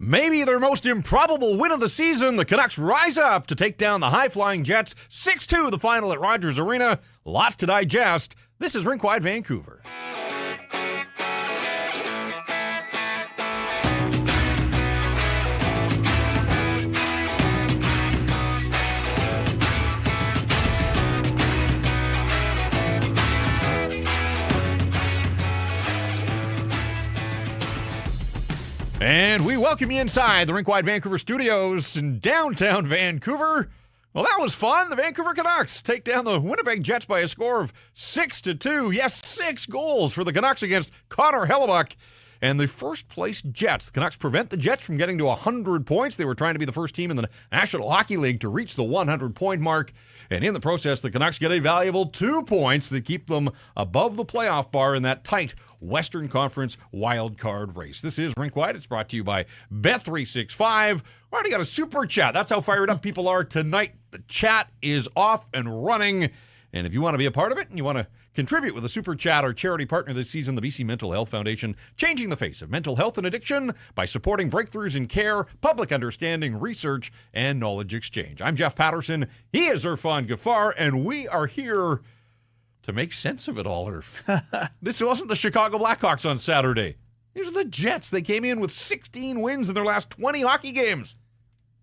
Maybe their most improbable win of the season, the Canucks rise up to take down the high-flying Jets 6-2 the final at Rogers Arena. Lots to digest. This is Rink Wide Vancouver. And we welcome you inside the Rink Wide Vancouver studios in downtown Vancouver. Well, that was fun. The Vancouver Canucks take down the Winnipeg Jets by a score of 6-2. Yes, 6 goals for the Canucks against Connor Hellebuyck. And the first-place Jets. The Canucks prevent the Jets from getting to 100 points. They were trying to be the first team in the National Hockey League to reach the 100-point mark. And in the process, the Canucks get a valuable 2 points that keep them above the playoff bar in that tight Western Conference wildcard race. This is Rink Wide. It's brought to you by Bet365. We already got a super chat. That's how fired up people are tonight. The chat is off and running. And if you want to be a part of it and you want to contribute with a super chat, our charity partner this season, the BC Mental Health Foundation, changing the face of mental health and addiction by supporting breakthroughs in care, public understanding, research, and knowledge exchange. I'm Jeff Patterson. He is Irfan Ghaffar, and we are here to make sense of it all, Irf. This wasn't the Chicago Blackhawks on Saturday. These are the Jets. They came in with 16 wins in their last 20 hockey games,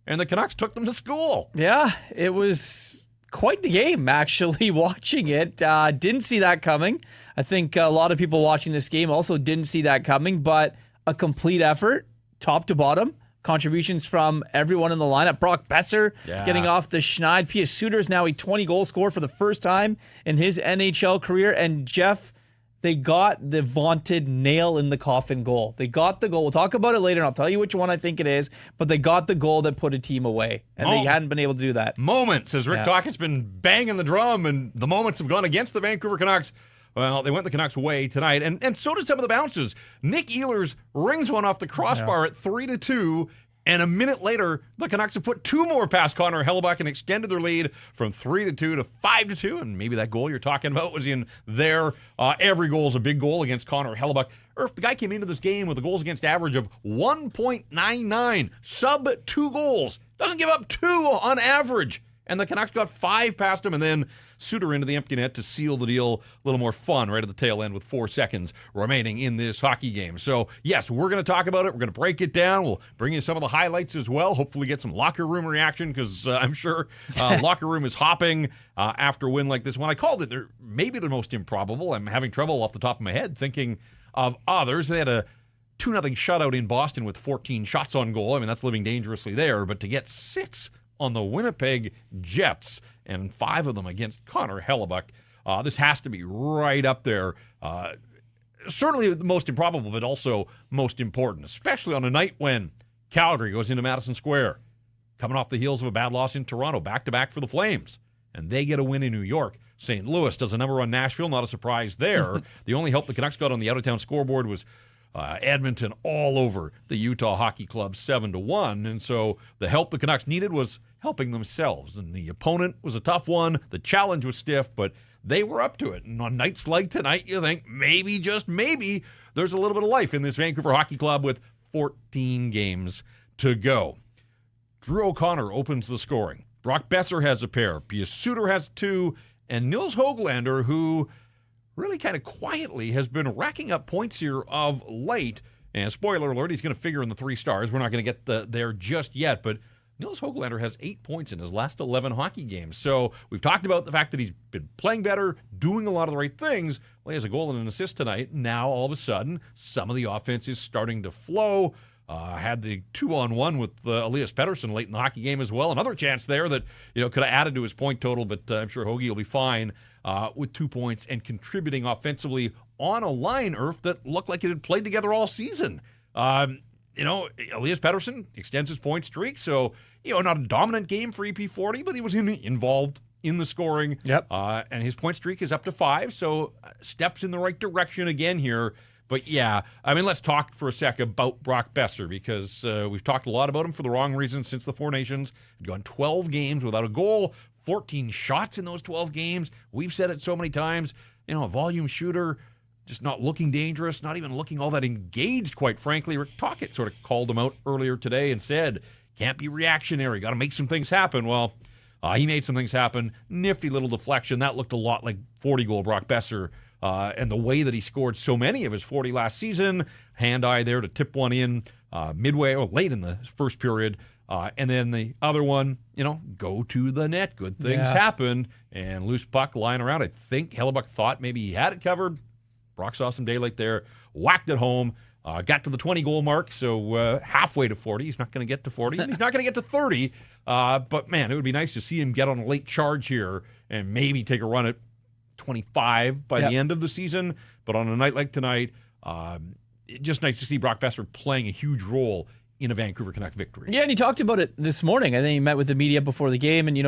and the Canucks took them to school. Yeah, it was quite the game, actually, watching it. Didn't see that coming. I think a lot of people watching this game also didn't see that coming, but a complete effort, top to bottom. Contributions from everyone in the lineup. Brock Boeser getting off the schneid. Pius Suter's now a 20-goal scorer for the first time in his NHL career. And Jeff, they got the vaunted nail-in-the-coffin goal. They got the goal. We'll talk about it later, and I'll tell you which one I think it is. But they got the goal that put a team away, and they hadn't been able to do that. Moments, as Rick Tocchet's been banging the drum, and the moments have gone against the Vancouver Canucks. Well, they went the Canucks' way tonight, and so did some of the bounces. Nick Ehlers rings one off the crossbar at 3-2, and a minute later, the Canucks have put 2 more past Connor Hellebuyck and extended their lead from 3-2 to 5-2, and maybe that goal you're talking about was in there. Every goal is a big goal against Connor Hellebuyck. Irf, the guy came into this game with a goals against average of 1.99, sub 2 goals. Doesn't give up 2 on average. And the Canucks got 5 past him, and then Suter into the empty net to seal the deal. A little more fun right at the tail end with 4 seconds remaining in this hockey game. So, yes, we're going to talk about it. We're going to break it down. We'll bring you some of the highlights as well. Hopefully get some locker room reaction because I'm sure locker room is hopping after a win like this one. I called it maybe their most improbable. I'm having trouble off the top of my head thinking of others. They had a 2-0 shutout in Boston with 14 shots on goal. I mean, that's living dangerously there. But to get 6 on the Winnipeg Jets, and 5 of them against Connor Hellebuyck. This has to be right up there. Certainly the most improbable, but also most important, especially on a night when Calgary goes into Madison Square, coming off the heels of a bad loss in Toronto, back-to-back for the Flames, and they get a win in New York. St. Louis does a number on Nashville, not a surprise there. The only help the Canucks got on the out-of-town scoreboard was Edmonton all over the Utah Hockey Club 7-1, and so the help the Canucks needed was helping themselves, and the opponent was a tough one. The challenge was stiff, but they were up to it. And on nights like tonight, you think maybe, just maybe, there's a little bit of life in this Vancouver Hockey Club with 14 games to go. Drew O'Connor opens the scoring. Brock Boeser has a pair. Pius Suter has 2, and Nils Höglander, who really kind of quietly has been racking up points here of late. And spoiler alert, he's going to figure in the 3 stars. We're not going to get there just yet, but Nils Höglander has 8 points in his last 11 hockey games. So we've talked about the fact that he's been playing better, doing a lot of the right things. Well, he has a goal and an assist tonight. Now, all of a sudden, some of the offense is starting to flow. Had the 2-on-1 with Elias Pettersson late in the hockey game as well. Another chance there that could have added to his point total, but I'm sure Hoagie will be fine with 2 points and contributing offensively on a line, Irf, that looked like it had played together all season. Elias Pettersson extends his point streak, so not a dominant game for EP40, but he was involved in the scoring. Yep. And his point streak is up to 5, so steps in the right direction again here. But yeah, let's talk for a sec about Brock Boeser, because we've talked a lot about him for the wrong reasons since the Four Nations. He'd gone 12 games without a goal, 14 shots in those 12 games. We've said it so many times, a volume shooter, just not looking dangerous, not even looking all that engaged, quite frankly. Rick Tocchet sort of called him out earlier today and said, can't be reactionary, got to make some things happen. Well, he made some things happen. Nifty little deflection. That looked a lot like 40-goal Brock Boeser. And the way that he scored so many of his 40 last season, hand-eye there to tip one in midway or late in the first period. And then the other one, go to the net. Good things happen. And loose puck lying around. I think Hellebuyck thought maybe he had it covered. Brock saw some daylight there, whacked it home, got to the 20-goal mark, so halfway to 40. He's not going to get to 40, and he's not going to get to 30. But, man, it would be nice to see him get on a late charge here and maybe take a run at 25 by the end of the season. But on a night like tonight, just nice to see Brock Boeser playing a huge role in a Vancouver Canuck victory. Yeah, and he talked about it this morning. I think he met with the media before the game and,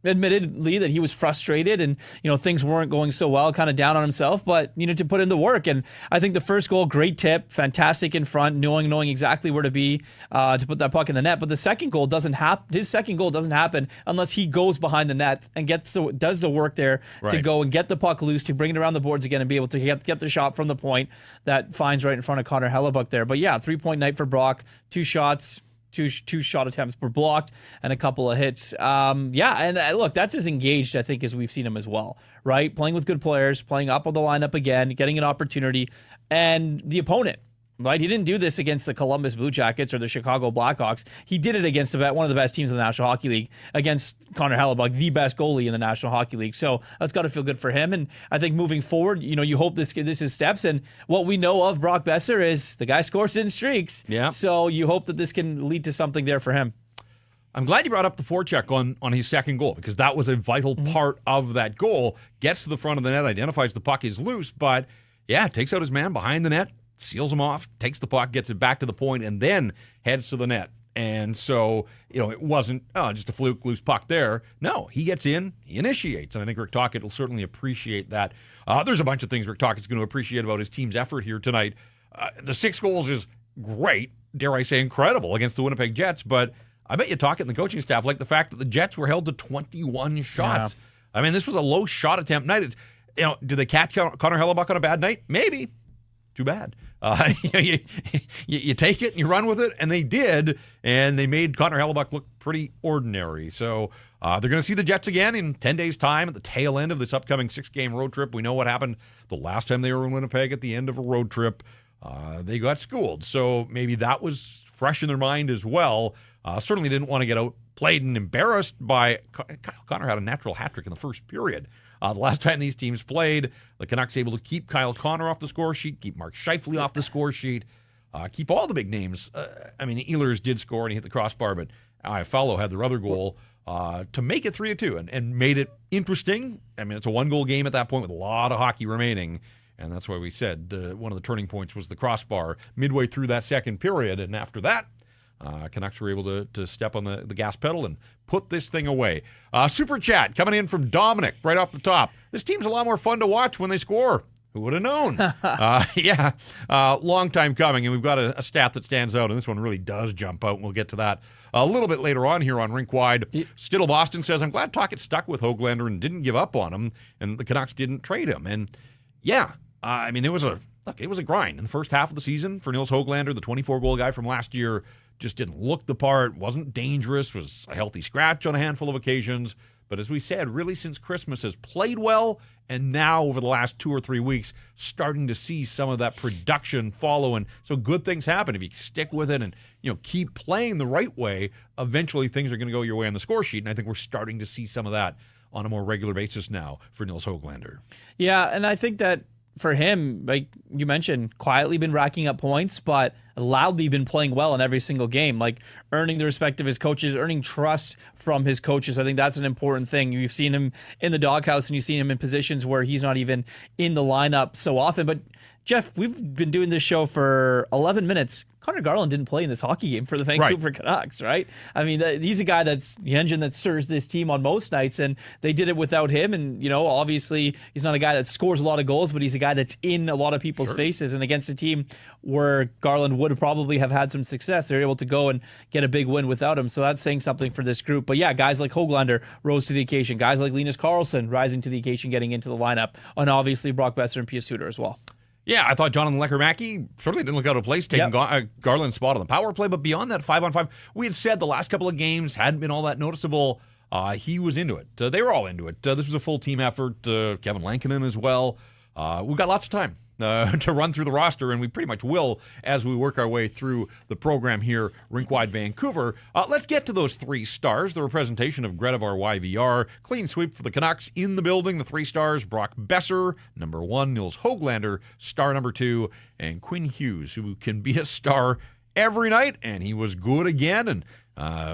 admittedly that he was frustrated and, things weren't going so well, kind of down on himself, but, to put in the work. And I think the first goal, great tip, fantastic in front, knowing exactly where to be to put that puck in the net. But the second goal doesn't happen. His second goal doesn't happen unless he goes behind the net and does the work there to go and get the puck loose, to bring it around the boards again and be able to get the shot from the point that finds right in front of Connor Hellebuyck there. But yeah, 3-point night for Brock, 2 shots. Two shot attempts were blocked and a couple of hits. Look, that's as engaged, I think, as we've seen him as well, right? Playing with good players, playing up on the lineup again, getting an opportunity, and the opponent, right? He didn't do this against the Columbus Blue Jackets or the Chicago Blackhawks. He did it against one of the best teams in the National Hockey League, against Connor Hellebuyck, the best goalie in the National Hockey League. So that's got to feel good for him. And I think moving forward, you hope this is steps. And what we know of Brock Boeser is the guy scores in streaks. Yeah. So you hope that this can lead to something there for him. I'm glad you brought up the forecheck on his second goal, because that was a vital part of that goal. Gets to the front of the net, identifies the puck is loose, but takes out his man behind the net, seals him off, takes the puck, gets it back to the point, and then heads to the net. And so, it wasn't just a fluke loose puck there. No, he gets in, he initiates, and I think Rick Tocchet will certainly appreciate that. There's a bunch of things Rick Tocchet's going to appreciate about his team's effort here tonight. The 6 goals is great, dare I say incredible, against the Winnipeg Jets, but I bet you Tocchet and the coaching staff like the fact that the Jets were held to 21 shots. Yeah. This was a low shot attempt night. Did they catch Connor Hellebuyck on a bad night? Maybe. Too bad. You take it and you run with it, and they did, and they made Connor Hellebuyck look pretty ordinary. So they're going to see the Jets again in 10 days' time at the tail end of this upcoming 6-game road trip. We know what happened the last time they were in Winnipeg at the end of a road trip. They got schooled, so maybe that was fresh in their mind as well. Certainly didn't want to get outplayed and embarrassed by Kyle Connor. Had a natural hat trick in the first period. The last time these teams played, the Canucks able to keep Kyle Connor off the score sheet, keep Mark Scheifele off the score sheet, keep all the big names. Ehlers did score and he hit the crossbar, but Iafallo had their other goal to make it 3-2 and made it interesting. It's a 1-goal game at that point with a lot of hockey remaining, and that's why we said one of the turning points was the crossbar midway through that second period, and after that, Canucks were able to step on the gas pedal and put this thing away. Super chat coming in from Dominic right off the top. This team's a lot more fun to watch when they score. Who would have known? Long time coming, and we've got a stat that stands out, and this one really does jump out, and we'll get to that a little bit later on here on Rink Wide. Stittle Boston says, I'm glad Tocchet stuck with Höglander and didn't give up on him, and the Canucks didn't trade him. And it was a grind in the first half of the season for Nils Höglander, the 24-goal guy from last year. Just didn't look the part, wasn't dangerous, was a healthy scratch on a handful of occasions. but as we said, really since Christmas has played well, and now over the last 2 or 3 weeks, starting to see some of that production follow. And so good things happen if you stick with it and keep playing the right way. Eventually, things are going to go your way on the score sheet, and I think we're starting to see some of that on a more regular basis now for Nils Höglander. Yeah, and I think that for him, like you mentioned, quietly been racking up points, but loudly been playing well in every single game, like earning the respect of his coaches, earning trust from his coaches. I think that's an important thing. You've seen him in the doghouse, and you've seen him in positions where he's not even in the lineup so often. But Jeff, we've been doing this show for 11 minutes. Connor Garland didn't play in this hockey game for the Vancouver Canucks, right? I mean, he's a guy that's the engine that stirs this team on most nights, and they did it without him. And, obviously, he's not a guy that scores a lot of goals, but he's a guy that's in a lot of people's faces. And against a team where Garland would probably have had some success, they're able to go and get a big win without him. So that's saying something for this group. But yeah, guys like Höglander rose to the occasion. Guys like Linus Karlsson rising to the occasion, getting into the lineup. And obviously, Brock Boeser and Pius Suter as well. Yeah, I thought Jonathan Lekkerimäki certainly didn't look out of place taking Garland's spot on the power play, but beyond that 5-on-5, we had said the last couple of games hadn't been all that noticeable. He was into it. They were all into it. This was a full team effort. Kevin Lankinen as well. We've got lots of time to run through the roster, and we pretty much will as we work our way through the program here, Rink Wide Vancouver. Let's get to those 3 stars. The representation of Greta Bar YVR. Clean sweep for the Canucks in the building. The 3 stars, Brock Boeser, number 1, Nils Höglander, star number 2, and Quinn Hughes, who can be a star every night, and he was good again, and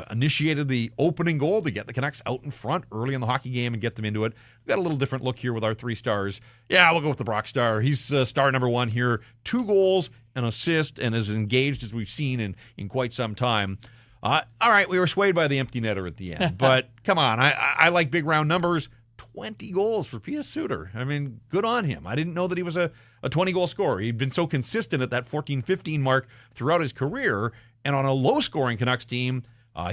initiated the opening goal to get the Canucks out in front early in the hockey game and get them into it. We've got a little different look here with our 3 stars. Yeah, we'll go with the Brock star. He's star number 1 here. 2 goals, an assist, and as engaged as we've seen in quite some time. All right, we were swayed by the empty netter at the end, but come on, I like big round numbers. 20 goals for Pius Suter. I mean, good on him. I didn't know that he was a 20-goal scorer. He'd been so consistent at that 14-15 mark throughout his career, and on a low-scoring Canucks team,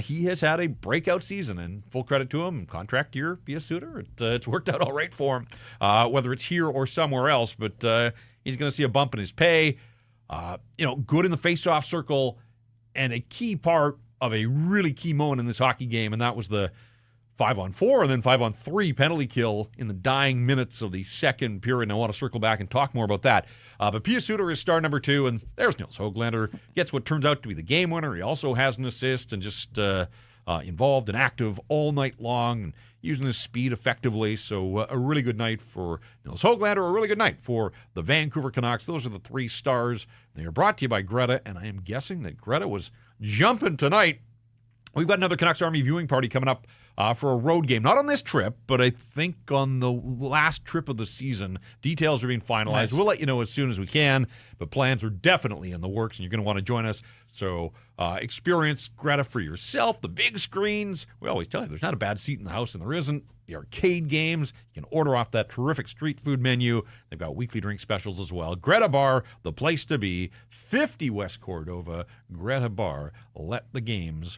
he has had a breakout season, and full credit to him. Contract year, Pius Suter. It's worked out all right for him, whether it's here or somewhere else, but he's going to see a bump in his pay. Good in the face-off circle, and a key part of a really key moment in this hockey game, and that was the 5-on-4 and then 5-on-3 penalty kill in the dying minutes of the second period. And I want to circle back and talk more about that. But Pius Suter is star number 2, and there's Nils Höglander. Gets what turns out to be the game winner. He also has an assist and just involved and active all night long and using his speed effectively. So a really good night for Nils Höglander, a really good night for the Vancouver Canucks. Those are the 3 stars. They are brought to you by Greta, and I am guessing that Greta was jumping tonight. We've got another Canucks Army viewing party coming up for a road game. Not on this trip, but I think on the last trip of the season. Details are being finalized. Nice. We'll let you know as soon as we can, but plans are definitely in the works, and you're going to want to join us. So experience Greta for yourself. The big screens. We always tell you there's not a bad seat in the house, and there isn't. The arcade games. You can order off that terrific street food menu. They've got weekly drink specials as well. Greta Bar, the place to be. 50 West Cordova. Greta Bar. Let the games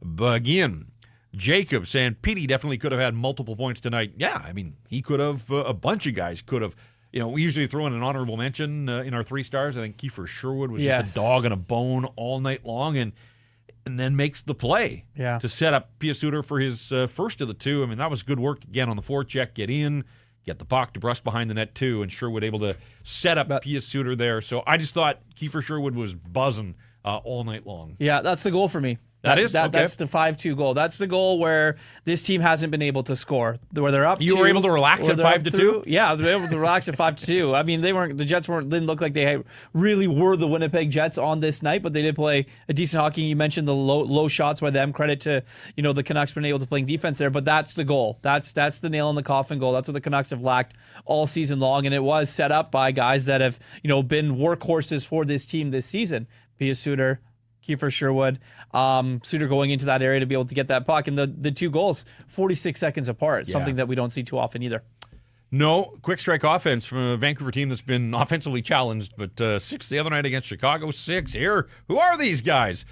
begin. Jacob saying Petey definitely could have had multiple points tonight. Yeah, I mean, he could have. A bunch of guys could have. We usually throw in an honorable mention in our 3 stars. I think Kiefer Sherwood was just a dog and a bone all night long, and then makes the play to set up Pius Suter for his first of the 2. I mean, that was good work again on the forecheck. Get in, get the puck to brush behind the net too, and Sherwood able to set up Pius Suter there. So I just thought Kiefer Sherwood was buzzing all night long. Yeah, that's the goal for me. That's the 5-2 goal. That's the goal where this team hasn't been able to score. Where they're up. You were able to relax at 5-2. Yeah, they were able to relax at 5-2. I mean, the Jets didn't look like they really were the Winnipeg Jets on this night, but they did play a decent hockey. You mentioned the low shots by them. Credit to the Canucks been able to playing defense there, but that's the goal. That's the nail in the coffin goal. That's what the Canucks have lacked all season long, and it was set up by guys that have been workhorses for this team this season. Pius Suter, Kiefer Sherwood, Suter going into that area to be able to get that puck. And the 2 goals, 46 seconds apart, something that we don't see too often either. No, quick strike offense from a Vancouver team that's been offensively challenged, but 6 the other night against Chicago, 6 here. Who are these guys?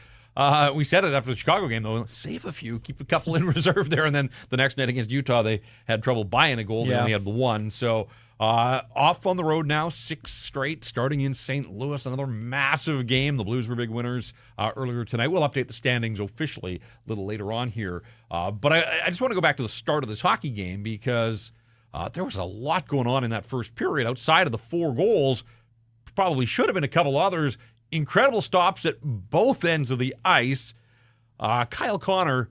We said it after the Chicago game, though. Save a few, keep a couple in reserve there, and then the next night against Utah, they had trouble buying a goal. They only had 1. So Off on the road now, 6 straight, starting in St. Louis. Another massive game. The Blues were big winners earlier tonight. We'll update the standings officially a little later on here. But I just want to go back to the start of this hockey game because there was a lot going on in that first period outside of the 4 goals. Probably should have been a couple others. Incredible stops at both ends of the ice. Kyle Connor,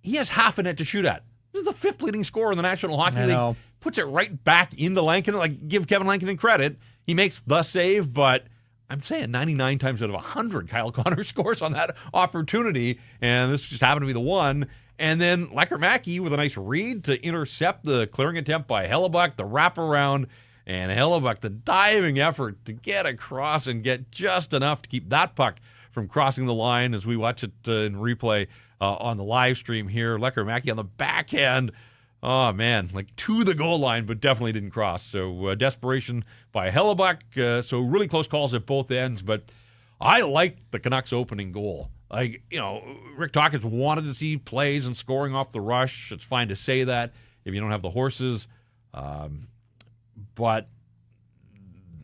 he has half a net to shoot at. This is the 5th leading scorer in the National Hockey League. Puts it right back into Lankinen. Like, give Kevin Lankinen credit. He makes the save, but I'm saying 99 times out of 100, Kyle Connor scores on that opportunity, and this just happened to be the one. And then Lekkerimäki with a nice read to intercept the clearing attempt by Hellebuck, the wraparound, and Hellebuck, the diving effort to get across and get just enough to keep that puck from crossing the line as we watch it in replay on the live stream here. Lekkerimäki on the backhand. Oh, man, like to the goal line, but definitely didn't cross. So desperation by Hellebuck. So really close calls at both ends, but I liked the Canucks opening goal. Like, Rick Tocchet wanted to see plays and scoring off the rush. It's fine to say that if you don't have the horses. But,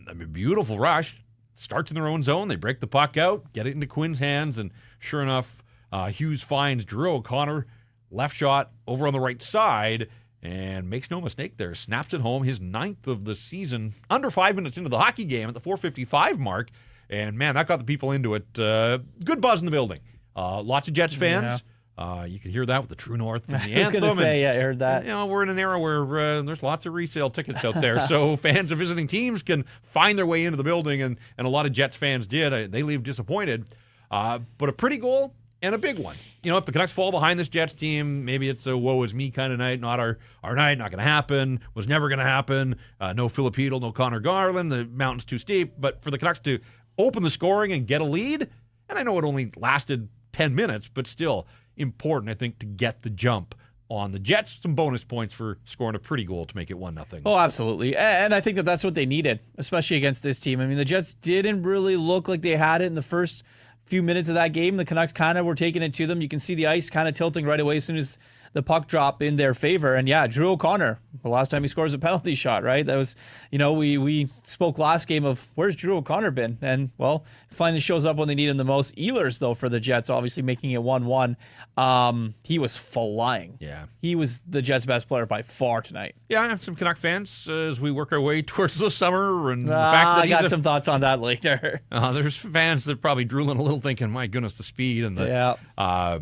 I mean, beautiful rush. Starts in their own zone. They break the puck out, get it into Quinn's hands, and sure enough, Hughes finds Drew O'Connor. Left shot over on the right side and makes no mistake there. Snaps it home, his 9th of the season, under 5 minutes into the hockey game at the 4:55 mark. And, man, that got the people into it. Good buzz in the building. Lots of Jets fans. Yeah. You could hear that with the True North and the anthem. I was going to say, I heard that. We're in an era where there's lots of resale tickets out there, so fans of visiting teams can find their way into the building, and a lot of Jets fans did. They leave disappointed. But a pretty goal. And a big one. If the Canucks fall behind this Jets team, maybe it's a woe is me kind of night. Not our night, not going to happen. Was never going to happen. No Filipino, no Connor Garland. The mountain's too steep. But for the Canucks to open the scoring and get a lead, and I know it only lasted 10 minutes, but still important, I think, to get the jump on the Jets. Some bonus points for scoring a pretty goal to make it 1-0. Oh, absolutely. And I think that's what they needed, especially against this team. I mean, the Jets didn't really look like they had it in the first few minutes of that game. The Canucks kind of were taking it to them. You can see the ice kind of tilting right away as soon as the puck drop in their favor. And yeah, Drew O'Connor, the last time he scores a penalty shot, right? That was, we spoke last game of where's Drew O'Connor been? And well, finally shows up when they need him the most. Ehlers, though, for the Jets, obviously making it 1-1. He was flying. Yeah. He was the Jets' best player by far tonight. Yeah, I have some Canuck fans as we work our way towards the summer. And the fact that I got some thoughts on that later. There's fans that are probably drooling a little thinking, my goodness, the speed and the... Yeah.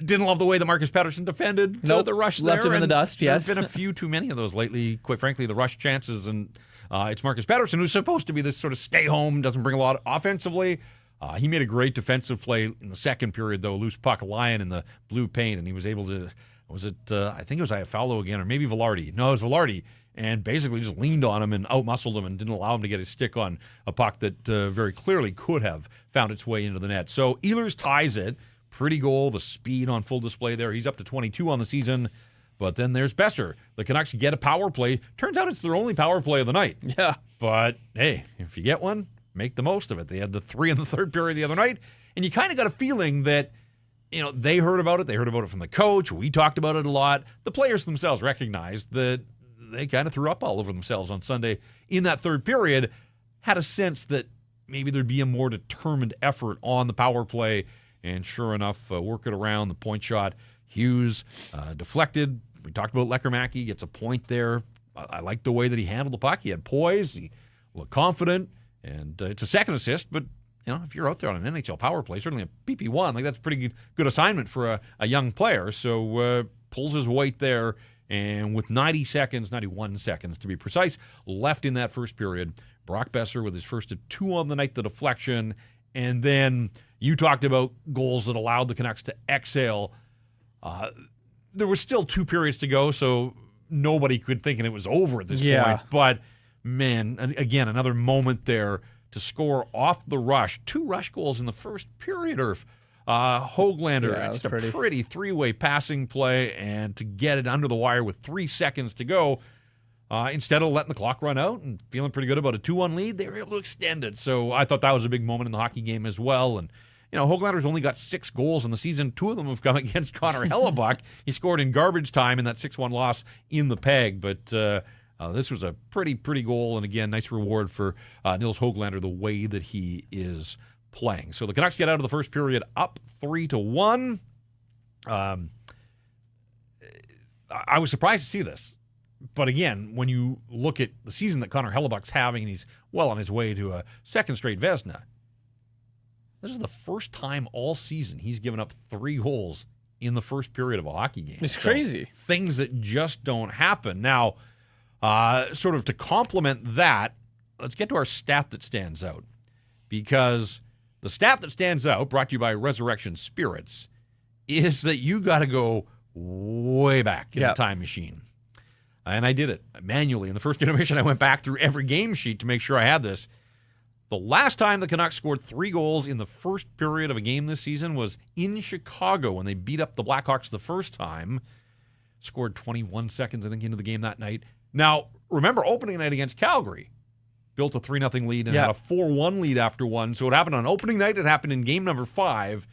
Didn't love the way that Marcus Pettersson defended the rush left there. Him in the dust, yes. There's been a few too many of those lately, quite frankly, the rush chances. And it's Marcus Pettersson, who's supposed to be this sort of stay home, doesn't bring a lot offensively. He made a great defensive play in the second period, though, loose puck lying in the blue paint, and he was able to, I think it was Iafallo again, or maybe Velarde. No, it was Velarde, and basically just leaned on him and outmuscled him and didn't allow him to get his stick on a puck that very clearly could have found its way into the net. So Ehlers ties it. Pretty goal, the speed on full display there. He's up to 22 on the season. But then there's Boeser. The Canucks get a power play. Turns out it's their only power play of the night. Yeah. But, hey, if you get one, make the most of it. They had the 3 in the third period the other night. And you kind of got a feeling that, they heard about it. They heard about it from the coach. We talked about it a lot. The players themselves recognized that they kind of threw up all over themselves on Sunday in that third period. Had a sense that maybe there'd be a more determined effort on the power play. And sure enough, work it around. The point shot, Hughes deflected. We talked about Lekkerimäki, gets a point there. I like the way that he handled the puck. He had poise. He looked confident. And it's a second assist, but if you're out there on an NHL power play, certainly a PP1, that's a pretty good assignment for a young player. So pulls his weight there. And with 91 seconds to be precise, left in that first period, Brock Boeser with his first of 2 on the night, the deflection. And then you talked about goals that allowed the Canucks to exhale. There was still 2 periods to go, so nobody could think it was over at this point. But, man, again, another moment there to score off the rush. 2 rush goals in the first period, Irv. Hoaglander, it's a pretty 3-way passing play, and to get it under the wire with 3 seconds to go, instead of letting the clock run out and feeling pretty good about a 2-1 lead, they were able to extend it. So I thought that was a big moment in the hockey game as well. And, Hoaglander's only got 6 goals in the season. 2 of them have come against Connor Hellebuck. He scored in garbage time in that 6-1 loss in the Peg. But This was a pretty goal, and again, nice reward for Nils Höglander, the way that he is playing. So the Canucks get out of the first period up 3-1. I was surprised to see this. But again, when you look at the season that Connor Hellebuck's having, and he's well on his way to a second straight Vezina, this is the first time all season he's given up 3 goals in the first period of a hockey game. It's crazy. Things that just don't happen. Now, sort of to complement that, let's get to our stat that stands out. Because the stat that stands out, brought to you by Resurrection Spirits, is that you got to go way back in the time machine. And I did it manually. In the first intermission, I went back through every game sheet to make sure I had this. The last time the Canucks scored 3 goals in the first period of a game this season was in Chicago when they beat up the Blackhawks the first time. Scored 21 seconds, I think, into the game that night. Now, remember opening night against Calgary. Built a 3-0 lead and had a 4-1 lead after one. So it happened on opening night. It happened in game number 5,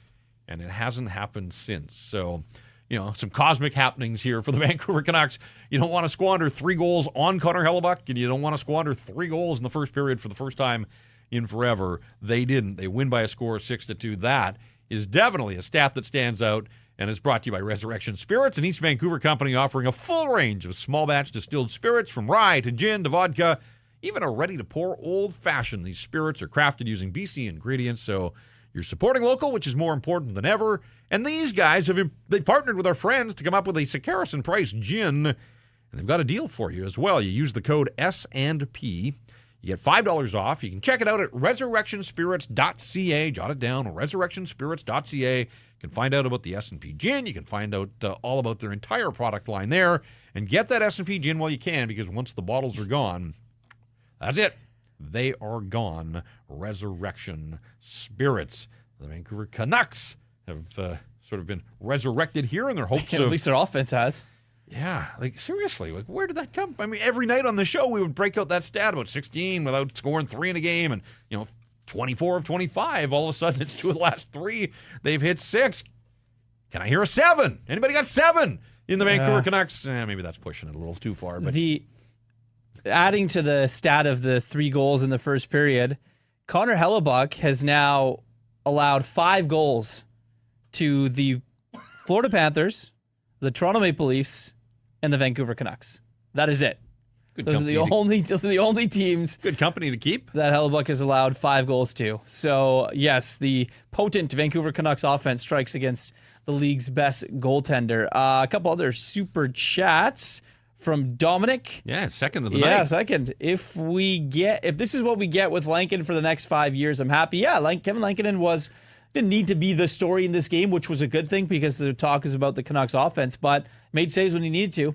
and it hasn't happened since. So, some cosmic happenings here for the Vancouver Canucks. You don't want to squander 3 goals on Connor Hellebuck, and you don't want to squander 3 goals in the first period for the first time in forever. They didn't. They win by a score of 6-2. That is definitely a stat that stands out, and it's brought to you by Resurrection Spirits, an East Vancouver company offering a full range of small batch distilled spirits from rye to gin to vodka, even a ready-to-pour old-fashioned. These spirits are crafted using BC ingredients, so you're supporting local, which is more important than ever. And these guys they partnered with our friends to come up with a Sakarison price gin, and they've got a deal for you as well. You use the code S&P. You get $5 off. You can check it out at resurrectionspirits.ca. Jot it down, resurrectionspirits.ca. You can find out about the S&P gin. You can find out all about their entire product line there. And get that S&P gin while you can, because once the bottles are gone, that's it. They are gone. Resurrection Spirits. The Vancouver Canucks have sort of been resurrected here in their hopes of... At least their offense has. Yeah, seriously, where did that come from? I mean, every night on the show we would break out that stat about 16 without scoring 3 in a game, and 24 of 25. All of a sudden, it's 2 of the last 3. They've hit 6. Can I hear a 7? Anybody got 7 in the Vancouver Canucks? Maybe that's pushing it a little too far. But adding to the stat of the 3 goals in the first period, Connor Hellebuck has now allowed 5 goals to the Florida Panthers, the Toronto Maple Leafs, and the Vancouver Canucks. That is it. Those are the only teams. Good company to keep. That Hellebuck has allowed 5 goals to. So, yes, the potent Vancouver Canucks offense strikes against the league's best goaltender. A couple other super chats from Dominic. Yeah, second of the night. Yeah, second. If this is what we get with Lankin for the next 5 years, I'm happy. Yeah, Kevin Lankinen didn't need to be the story in this game, which was a good thing because the talk is about the Canucks offense, but made saves when he needed to,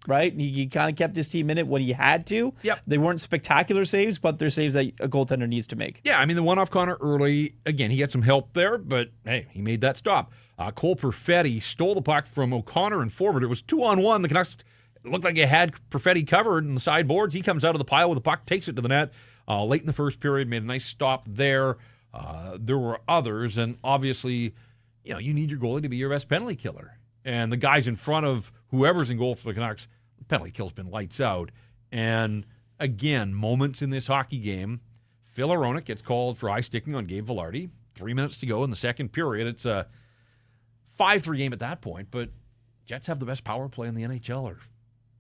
right? He kind of kept his team in it when he had to. Yep. They weren't spectacular saves, but they're saves that a goaltender needs to make. Yeah, I mean, the one off Connor early, again, he got some help there, but hey, he made that stop. Cole Perfetti stole the puck from O'Connor and forward. It was 2-on-1. The Canucks looked like they had Perfetti covered in the sideboards. He comes out of the pile with the puck, takes it to the net. Late in the first period, made a nice stop there. There were others, and obviously, you need your goalie to be your best penalty killer. And the guys in front of whoever's in goal for the Canucks, the penalty kill's been lights out. And again, moments in this hockey game, Phil Aronik gets called for eye sticking on Gabe Vilardi. 3 minutes to go in the second period. It's a 5-3 game at that point, but Jets have the best power play in the NHL. Or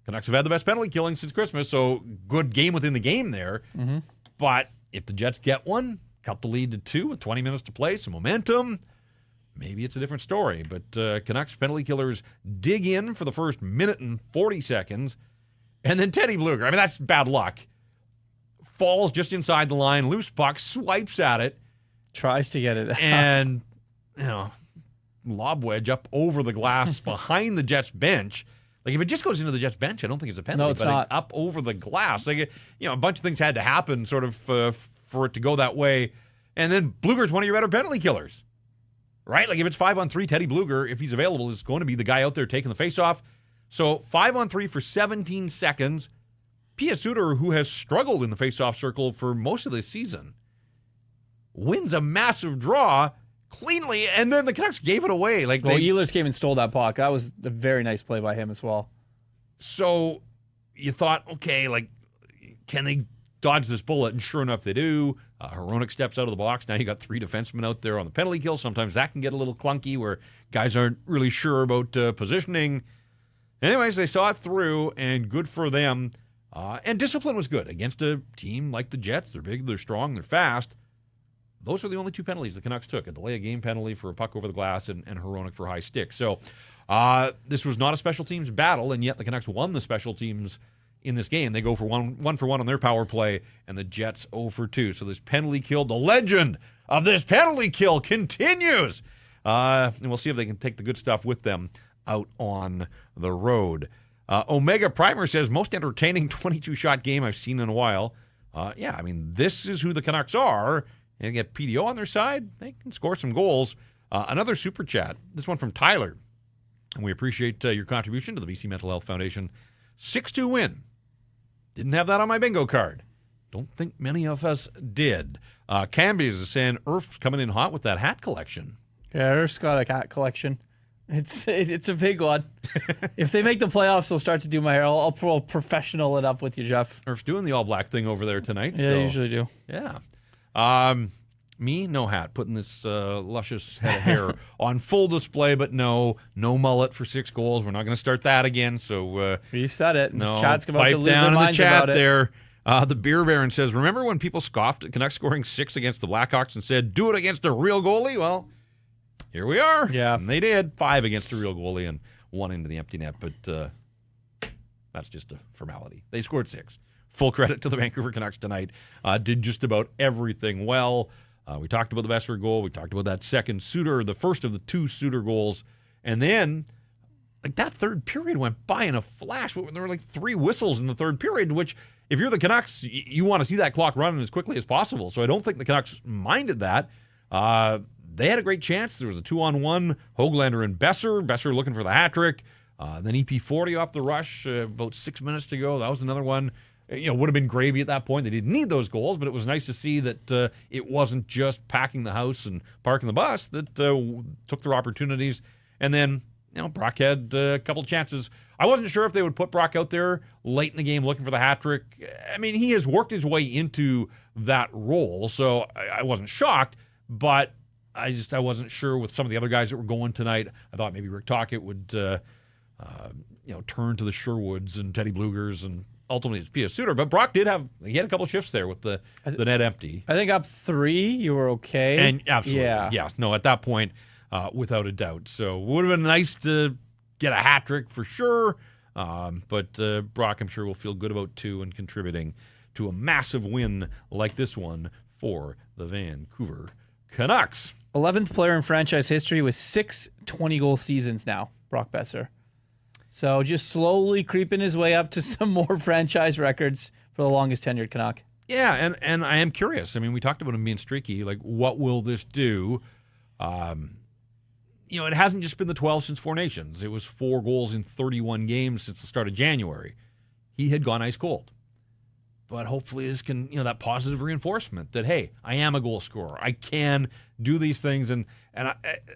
Canucks have had the best penalty killing since Christmas, so good game within the game there. Mm-hmm. But if the Jets get one, cut the lead to 2 with 20 minutes to play, some momentum, maybe it's a different story. But Canucks penalty killers dig in for the first minute and 40 seconds, and then Teddy Bluger, I mean, that's bad luck, falls just inside the line, loose puck, swipes at it. Tries to get it. And, lob wedge up over the glass behind the Jets bench. If it just goes into the Jets bench, I don't think it's a penalty. No, it's not. Up over the glass. A bunch of things had to happen sort of for it to go that way. And then Bluger's one of your better penalty killers, right? If it's 5-on-3, Teddy Bluger, if he's available, is going to be the guy out there taking the face-off. So 5-on-3 for 17 seconds. Pia Suter, who has struggled in the face-off circle for most of this season, wins a massive draw cleanly, and then the Canucks gave it away. Ehlers came and stole that puck. That was a very nice play by him as well. So, you thought, okay, like, can they dodge this bullet? And sure enough, they do. Hronek steps out of the box. Now you got 3 defensemen out there on the penalty kill. Sometimes that can get a little clunky where guys aren't really sure about positioning. Anyways, they saw it through, and good for them. And discipline was good against a team like the Jets. They're big, they're strong, they're fast. Those were the only 2 penalties the Canucks took: a delay of game penalty for a puck over the glass and Hronek for high stick. So this was not a special teams battle, and yet the Canucks won the special teams in this game. They go for one for one on their power play, and the Jets 0 for 2. So this penalty kill, the legend of this penalty kill continues. And we'll see if they can take the good stuff with them out on the road. Omega Primer says, most entertaining 22-shot game I've seen in a while. Yeah, I mean, this is who the Canucks are. And they get PDO on their side, they can score some goals. Another super chat, this one from Tyler. And we appreciate your contribution to the BC Mental Health Foundation. 6-2 win. Didn't have that on my bingo card. Don't think many of us did. Camby is saying, Irf's coming in hot with that hat collection. Yeah, Irf's got a hat collection. It's a big one. If they make the playoffs, they'll start to do my hair. I'll professional it up with you, Jeff. Irf's doing the all-black thing over there tonight. Yeah, I usually do. Yeah. Me, no hat. Putting this luscious head of hair on full display, but no mullet for 6 goals. We're not going to start that again. So you said it. No, chat's about pipe to lose down their in the minds chat about it. there. The Beer Baron says, remember when people scoffed at Canucks scoring 6 against the Blackhawks and said, do it against a real goalie? Well, here we are. Yeah. And they did. 5 against a real goalie and 1 into the empty net. But that's just a formality. They scored 6. Full credit to the Vancouver Canucks tonight. Did just about everything well. We talked about the Boeser goal. We talked about that second Suter, the first of the 2 Suter goals. And then, like, that third period went by in a flash. There were like 3 whistles in the third period, which, if you're the Canucks, you want to see that clock running as quickly as possible. So I don't think the Canucks minded that. They had a great chance. There was a 2-on-1, Höglander and Boeser. Boeser looking for the hat trick. Then EP40 off the rush, about 6 minutes to go. That was another one. Would have been gravy at that point. They didn't need those goals, but it was nice to see that it wasn't just packing the house and parking the bus, that took their opportunities. And then, Brock had a couple chances. I wasn't sure if they would put Brock out there late in the game looking for the hat trick. I mean, he has worked his way into that role, so I wasn't shocked, but I wasn't sure with some of the other guys that were going tonight. I thought maybe Rick Tocchet would turn to the Sherwoods and Teddy Blugers and ultimately it's P.S. Suter. But Brock he had a couple shifts there with the net empty. I think up 3, you were okay. And absolutely, yeah. No, at that point, without a doubt. So it would have been nice to get a hat trick for sure. But Brock, I'm sure, will feel good about 2 and contributing to a massive win like this one for the Vancouver Canucks. 11th player in franchise history with 6 20-goal seasons now, Brock Boeser. So just slowly creeping his way up to some more franchise records for the longest tenured Canuck. Yeah, and I am curious. I mean, we talked about him being streaky. Like, what will this do? It hasn't just been the 12 since 4 Nations. It was 4 goals in 31 games since the start of January. He had gone ice cold. But hopefully this can, that positive reinforcement that, hey, I am a goal scorer. I can do these things. And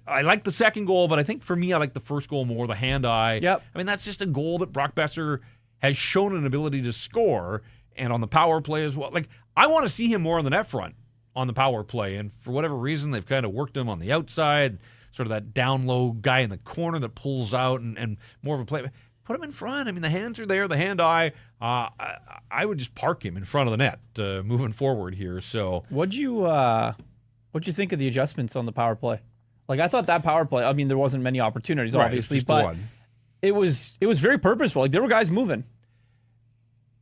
I like the second goal, but I think for me, I like the first goal more, the hand-eye. Yep. I mean, that's just a goal that Brock Boeser has shown an ability to score, and on the power play as well. Like, I want to see him more on the net front on the power play, and for whatever reason, they've kind of worked him on the outside, sort of that down-low guy in the corner that pulls out and more of a play. Put him in front. I mean, the hands are there, the hand-eye. I would just park him in front of the net moving forward here. So, What'd you think of the adjustments on the power play? Like, I thought that power play, I mean, there wasn't many opportunities, right, obviously, it's just but one. It was very purposeful. Like, there were guys moving.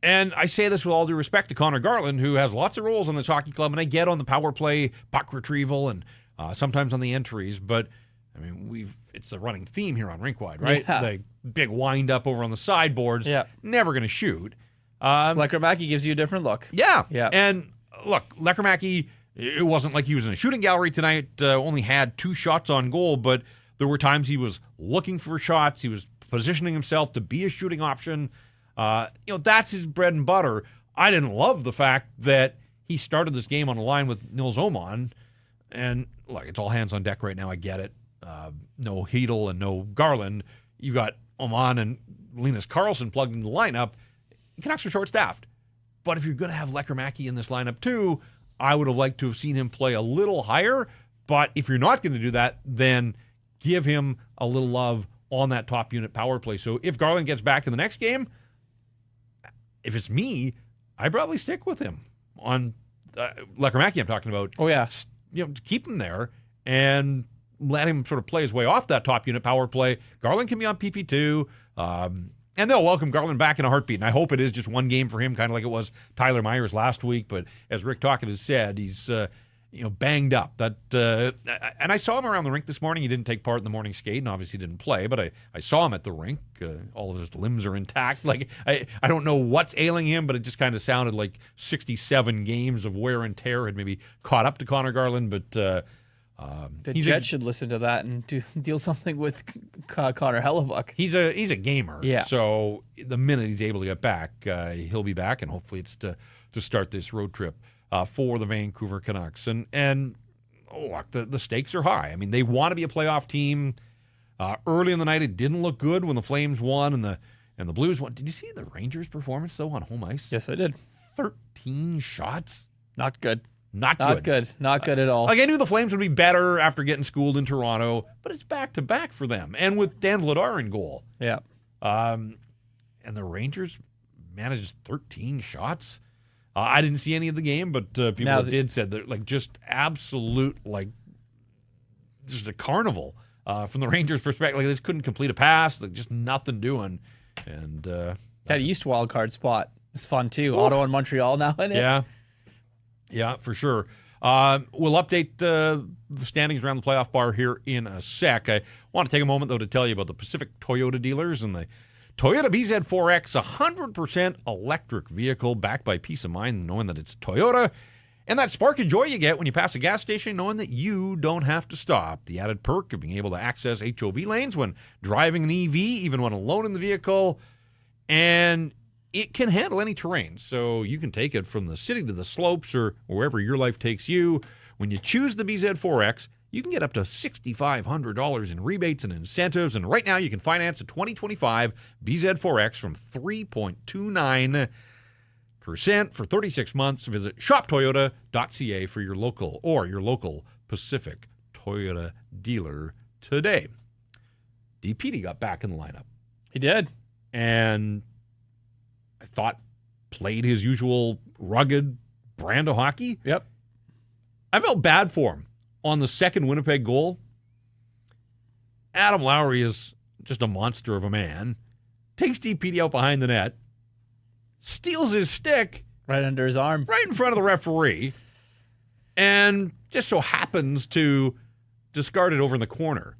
And I say this with all due respect to Connor Garland, who has lots of roles on this hockey club, and I get on the power play, puck retrieval, and sometimes on the entries, but I mean, it's a running theme here on Rink Wide, right? Yeah. The big wind up over on the sideboards. Yeah. Never going to shoot. Lekramacky gives you a different look. Yeah. Yeah. And look, Lekramacky, it wasn't like he was in a shooting gallery tonight, only had 2 shots on goal, but there were times he was looking for shots. He was positioning himself to be a shooting option. That's his bread and butter. I didn't love the fact that he started this game on a line with Nils Åman. And look, it's all hands on deck right now. I get it. No Hedel and no Garland. You got Åman and Linus Karlsson plugged in the lineup. Canucks are short-staffed. But if you're going to have Lekkerimäki in this lineup too, I would have liked to have seen him play a little higher. But if you're not going to do that, then give him a little love on that top unit power play. So if Garland gets back in the next game, if it's me, I'd probably stick with him on Lekkerimäki I'm talking about. Oh, yeah. Keep him there and let him sort of play his way off that top unit power play. Garland can be on PP2. And they'll welcome Garland back in a heartbeat. And I hope it is just one game for him, kind of like it was Tyler Myers last week. But as Rick Tocchet has said, he's banged up. And I saw him around the rink this morning. He didn't take part in the morning skate and obviously didn't play. But I saw him at the rink. All of his limbs are intact. Like I don't know what's ailing him, but it just kind of sounded like 67 games of wear and tear had maybe caught up to Connor Garland. But the Jets should listen to that and deal something with Connor Hellebuck. He's a gamer. Yeah. So the minute he's able to get back, he'll be back, and hopefully it's to start this road trip for the Vancouver Canucks. And look, the stakes are high. I mean, they want to be a playoff team. Early in the night, it didn't look good when the Flames won and the Blues won. Did you see the Rangers' performance though on home ice? Yes, I did. 13 shots. Not good. Not good. Not good at all. Like I knew the Flames would be better after getting schooled in Toronto, but it's back-to-back for them. And with Dan Vladar in goal. Yeah. And the Rangers managed 13 shots. I didn't see any of the game, but people that did said that like just absolute just a carnival from the Rangers' perspective. Like they just couldn't complete a pass. Like just nothing doing. And that East wild card spot is fun too. Oof. Ottawa and Montreal now in it. Yeah, for sure. We'll update the standings around the playoff bar here in a sec. I want to take a moment, though, to tell you about the Pacific Toyota dealers and the Toyota BZ4X, 100% electric vehicle backed by peace of mind, knowing that it's Toyota, and that spark of joy you get when you pass a gas station knowing that you don't have to stop. The added perk of being able to access HOV lanes when driving an EV, even when alone in the vehicle, and it can handle any terrain, so you can take it from the city to the slopes or wherever your life takes you. When you choose the BZ4X, you can get up to $6,500 in rebates and incentives, and right now you can finance a 2025 BZ4X from 3.29% for 36 months. Visit shoptoyota.ca for your local Pacific Toyota dealer today. DPD got back in the lineup. He did. And I thought played his usual rugged brand of hockey. Yep. I felt bad for him on the second Winnipeg goal. Adam Lowry is just a monster of a man. Takes DPD out behind the net. Steals his stick. Right under his arm. Right in front of the referee. And just so happens to discard it over in the corner.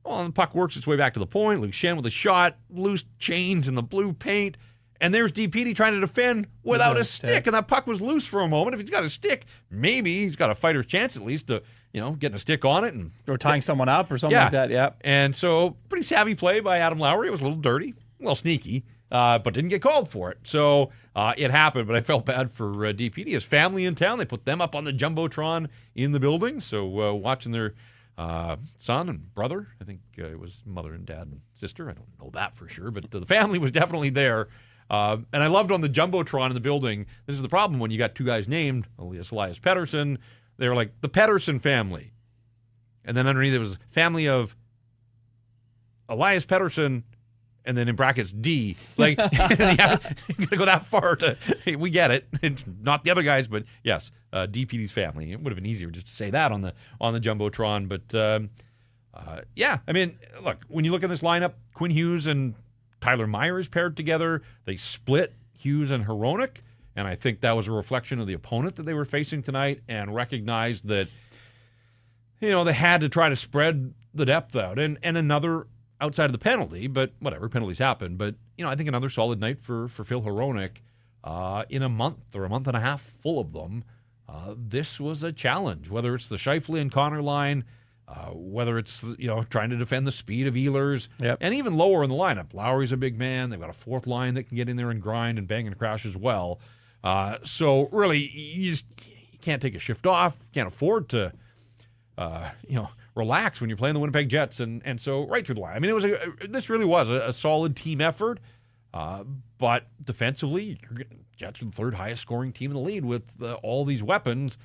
Well, the puck works its way back to the point. Luke Shen with a shot. Loose chains in the blue paint. And there's DPD trying to defend without a stick. And that puck was loose for a moment. If he's got a stick, maybe he's got a fighter's chance at least to, getting a stick on it. Or tying someone up or something like that, yeah. And so, pretty savvy play by Adam Lowry. It was a little dirty, a little sneaky, but didn't get called for it. So, it happened, but I felt bad for DPD. His family in town, they put them up on the Jumbotron in the building. So, watching their son and brother, I think it was mother and dad and sister. I don't know that for sure, but the family was definitely there. And I loved on the Jumbotron in the building, this is the problem when you got two guys named, Elias Pettersson, they were like, the Pettersson family. And then underneath it was family of Elias Pettersson, and then in brackets, D. Like, you got to go that far to, we get it. It's not the other guys, but yes, DPD's family. It would have been easier just to say that on the Jumbotron. But, yeah, I mean, look, when you look at this lineup, Quinn Hughes and Tyler Myers paired together. They split Hughes and Hronek, and I think that was a reflection of the opponent that they were facing tonight and recognized that, they had to try to spread the depth out. And another outside of the penalty, but whatever, penalties happen. But, I think another solid night for Phil Hronek in a month or a month and a half full of them. This was a challenge, whether it's the Scheifele and Connor line, whether it's, trying to defend the speed of Ehlers, and even lower in the lineup. Lowry's a big man. They've got a fourth line that can get in there and grind and bang and crash as well. So really, you can't take a shift off. You can't afford to, relax when you're playing the Winnipeg Jets. And so right through the line. I mean, this really was a solid team effort. But defensively, Jets are the third highest scoring team in the league with all these weapons.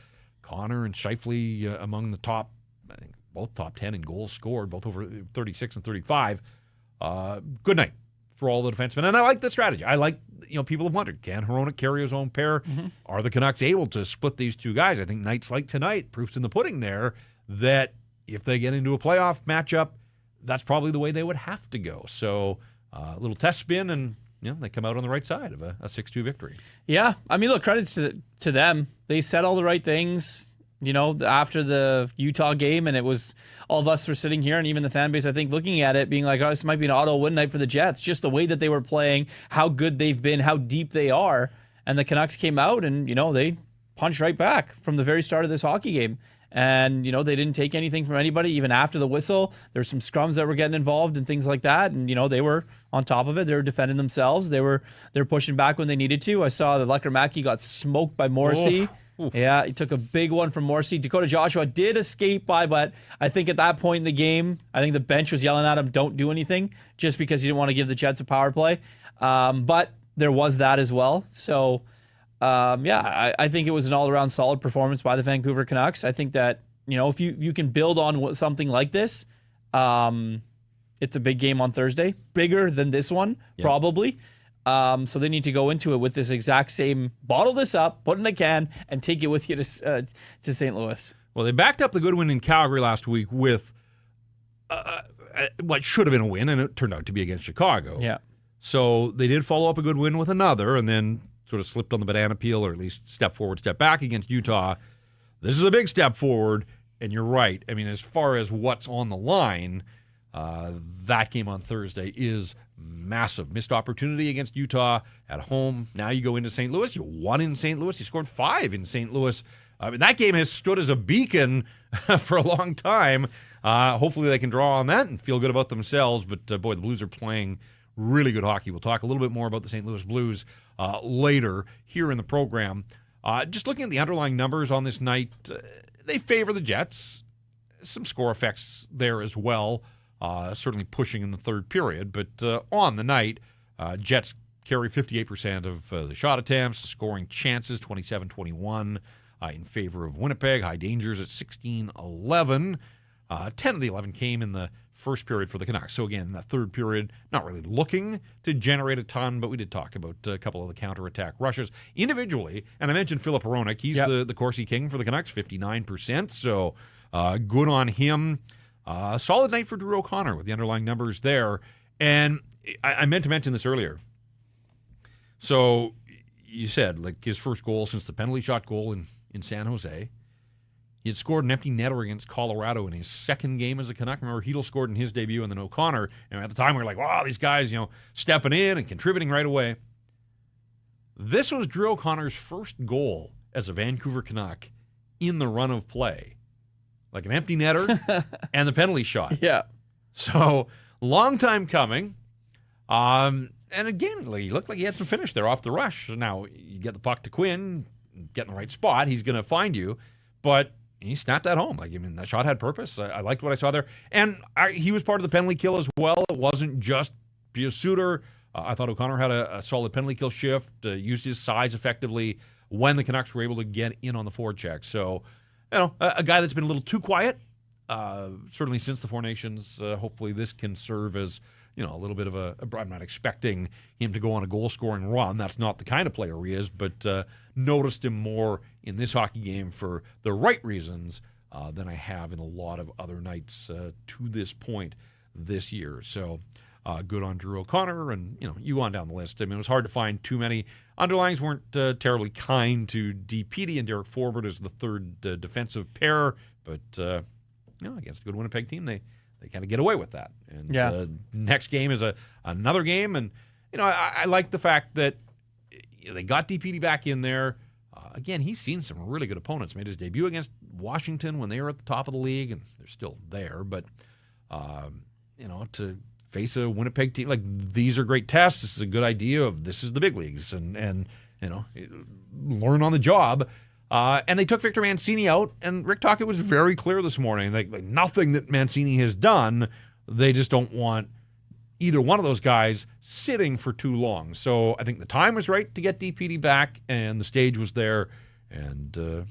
Connor and Scheifele among the top, I think both top 10 in goals scored, both over 36 and 35. Good night for all the defensemen. And I like the strategy. I like, people have wondered, can Hronek carry his own pair? Mm-hmm. Are the Canucks able to split these two guys? I think nights like tonight, proof's in the pudding there, that if they get into a playoff matchup, that's probably the way they would have to go. So a little test spin, and they come out on the right side of a 6-2 victory. Yeah. I mean, look, credits to them. They said all the right things, after the Utah game, and it was all of us were sitting here, and even the fan base, I think, looking at it, being like, oh, this might be an auto win night for the Jets. Just the way that they were playing, how good they've been, how deep they are. And the Canucks came out and, they punched right back from the very start of this hockey game. And, they didn't take anything from anybody, even after the whistle. There's some scrums that were getting involved and things like that. And, they were on top of it. They were defending themselves. They're pushing back when they needed to. I saw that Lekker-Mackey got smoked by Morrissey. Oof. Yeah, he took a big one from Morrissey. Dakota Joshua did escape by, but I think at that point in the game, I think the bench was yelling at him, don't do anything, just because he didn't want to give the Jets a power play. But there was that as well. So, I think it was an all-around solid performance by the Vancouver Canucks. I think that, if you can build on something like this, it's a big game on Thursday, bigger than this one, probably. So they need to go into it with this exact same, bottle this up, put it in a can, and take it with you to St. Louis. Well, they backed up the good win in Calgary last week with what should have been a win, and it turned out to be against Chicago. Yeah. So they did follow up a good win with another, and then sort of slipped on the banana peel, or at least step forward, step back against Utah. This is a big step forward, and you're right. I mean, as far as what's on the line, that game on Thursday is massive. Missed opportunity against Utah at home. Now you go into St. Louis. You won in St. Louis. You scored 5 in St. Louis. I mean, that game has stood as a beacon for a long time. Hopefully they can draw on that and feel good about themselves. But, boy, the Blues are playing really good hockey. We'll talk a little bit more about the St. Louis Blues later here in the program. Just looking at the underlying numbers on this night, they favor the Jets. Some score effects there as well. Certainly pushing in the third period. But on the night, Jets carry 58% of the shot attempts, scoring chances 27-21 in favor of Winnipeg. High dangers at 16-11. 10 of the 11 came in the first period for the Canucks. So again, that third period, not really looking to generate a ton, but we did talk about a couple of the counterattack rushes individually. And I mentioned Filip Hronek. He's the Corsi King for the Canucks, 59%. So good on him. Solid night for Drew O'Connor with the underlying numbers there. And I meant to mention this earlier. So you said, like, his first goal since the penalty shot goal in San Jose. He had scored an empty netter against Colorado in his second game as a Canuck. Remember, Hedl scored in his debut, and then O'Connor. And at the time, we were like, wow, these guys, stepping in and contributing right away. This was Drew O'Connor's first goal as a Vancouver Canuck in the run of play. Like an empty netter and the penalty shot. Yeah. So, long time coming. And again, he looked like he had some finish there off the rush. So now, you get the puck to Quinn, get in the right spot, he's going to find you. But he snapped that home. That shot had purpose. I liked what I saw there. And he was part of the penalty kill as well. It wasn't just Pius Suter. I thought O'Connor had a solid penalty kill shift, used his size effectively when the Canucks were able to get in on the forecheck. So, a guy that's been a little too quiet, certainly since the Four Nations. Hopefully this can serve as, a little bit of I'm not expecting him to go on a goal-scoring run. That's not the kind of player he is, but noticed him more in this hockey game for the right reasons than I have in a lot of other nights to this point this year. So good on Drew O'Connor, and, you on down the list. It was hard to find too many. Underlines weren't terribly kind to DPD and Derek Forbert as the third defensive pair, but against a good Winnipeg team, they kind of get away with that. And next game is another game, and I like the fact that they got DPD back in there. Again, he's seen some really good opponents. Made his debut against Washington when they were at the top of the league, and they're still there. But to face a Winnipeg team, like, these are great tests. This is a good idea of this is the big leagues, and learn on the job. And they took Victor Mancini out, and Rick Tocchet was very clear this morning. Like nothing that Mancini has done, they just don't want either one of those guys sitting for too long. So I think the time was right to get DPD back, and the stage was there. And,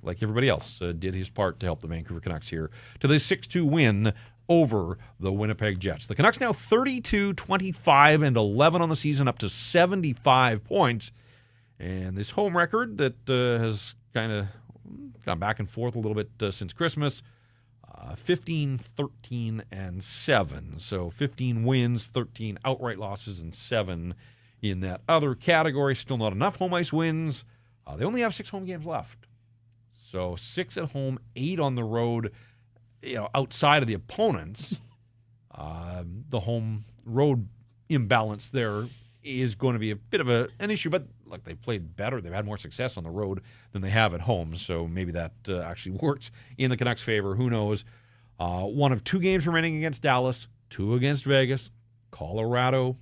like everybody else, did his part to help the Vancouver Canucks here to this 6-2 win over the Winnipeg Jets. The Canucks now 32-25-11 on the season, up to 75 points. And this home record that has kind of gone back and forth a little bit since Christmas, 15-13-7. So 15 wins, 13 outright losses, and 7 in that other category. Still not enough home ice wins. They only have 6 home games left. So 6 at home, 8 on the road. Outside of the opponents, the home-road imbalance there is going to be a bit of an issue. But look, they've played better. They've had more success on the road than they have at home. So maybe that actually works in the Canucks' favor. Who knows? One of 2 games remaining against Dallas, 2 against Vegas, Colorado.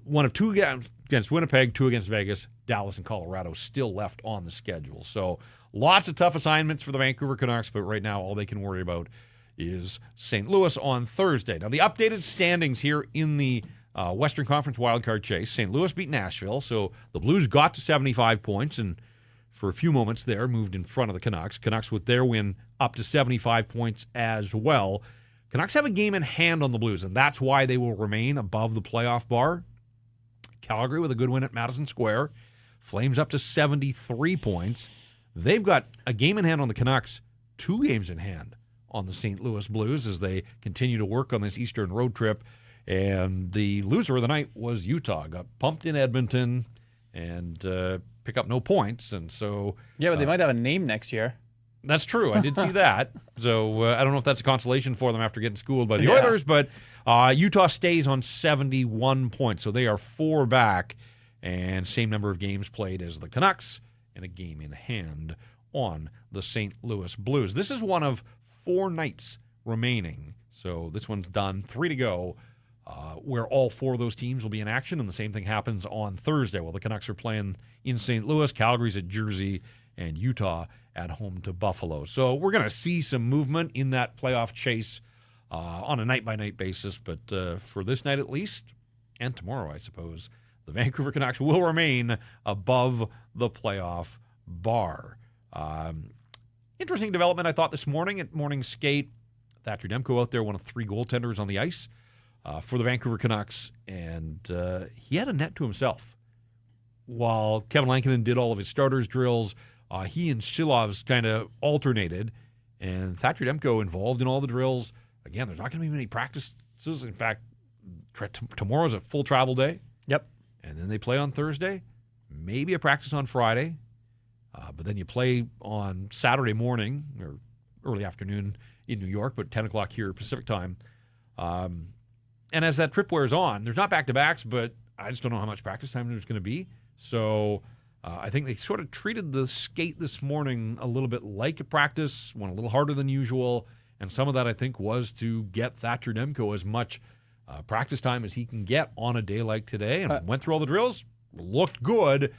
One of 2 against Winnipeg, 2 against Vegas, Dallas, and Colorado still left on the schedule. So lots of tough assignments for the Vancouver Canucks, but right now all they can worry about is St. Louis on Thursday. Now, the updated standings here in the Western Conference wildcard chase. St. Louis beat Nashville, so the Blues got to 75 points, and for a few moments there moved in front of the Canucks. Canucks with their win up to 75 points as well. Canucks have a game in hand on the Blues, and that's why they will remain above the playoff bar. Calgary with a good win at Madison Square. Flames up to 73 points. They've got a game in hand on the Canucks, 2 games in hand on the St. Louis Blues as they continue to work on this Eastern road trip. And the loser of the night was Utah. Got pumped in Edmonton and pick up no points. And so... Yeah, but they might have a name next year. That's true. I did see that. So I don't know if that's a consolation for them after getting schooled by the Oilers, but Utah stays on 71 points. So they are 4 back and same number of games played as the Canucks and a game in hand on the St. Louis Blues. This is one of 4 nights remaining. So this one's done. 3 to go, where all 4 of those teams will be in action. And the same thing happens on Thursday. Well, the Canucks are playing in St. Louis, Calgary's at Jersey, and Utah at home to Buffalo. So we're going to see some movement in that playoff chase on a night-by-night basis. But for this night at least, and tomorrow I suppose, the Vancouver Canucks will remain above the playoff bar. Interesting development, I thought, this morning at morning skate. Thatcher Demko out there, one of 3 goaltenders on the ice for the Vancouver Canucks, and he had a net to himself. While Kevin Lankinen did all of his starters drills, he and Shilovs kind of alternated, and Thatcher Demko involved in all the drills. Again, there's not going to be many practices. In fact, tomorrow's a full travel day. Yep. And then they play on Thursday, maybe a practice on Friday, but then you play on Saturday morning or early afternoon in New York, but 10 o'clock here Pacific time. And as that trip wears on, there's not back-to-backs, but I just don't know how much practice time there's going to be. So I think they sort of treated the skate this morning a little bit like a practice, went a little harder than usual, and some of that I think was to get Thatcher Demko as much practice time as he can get on a day like today, and went through all the drills, looked good.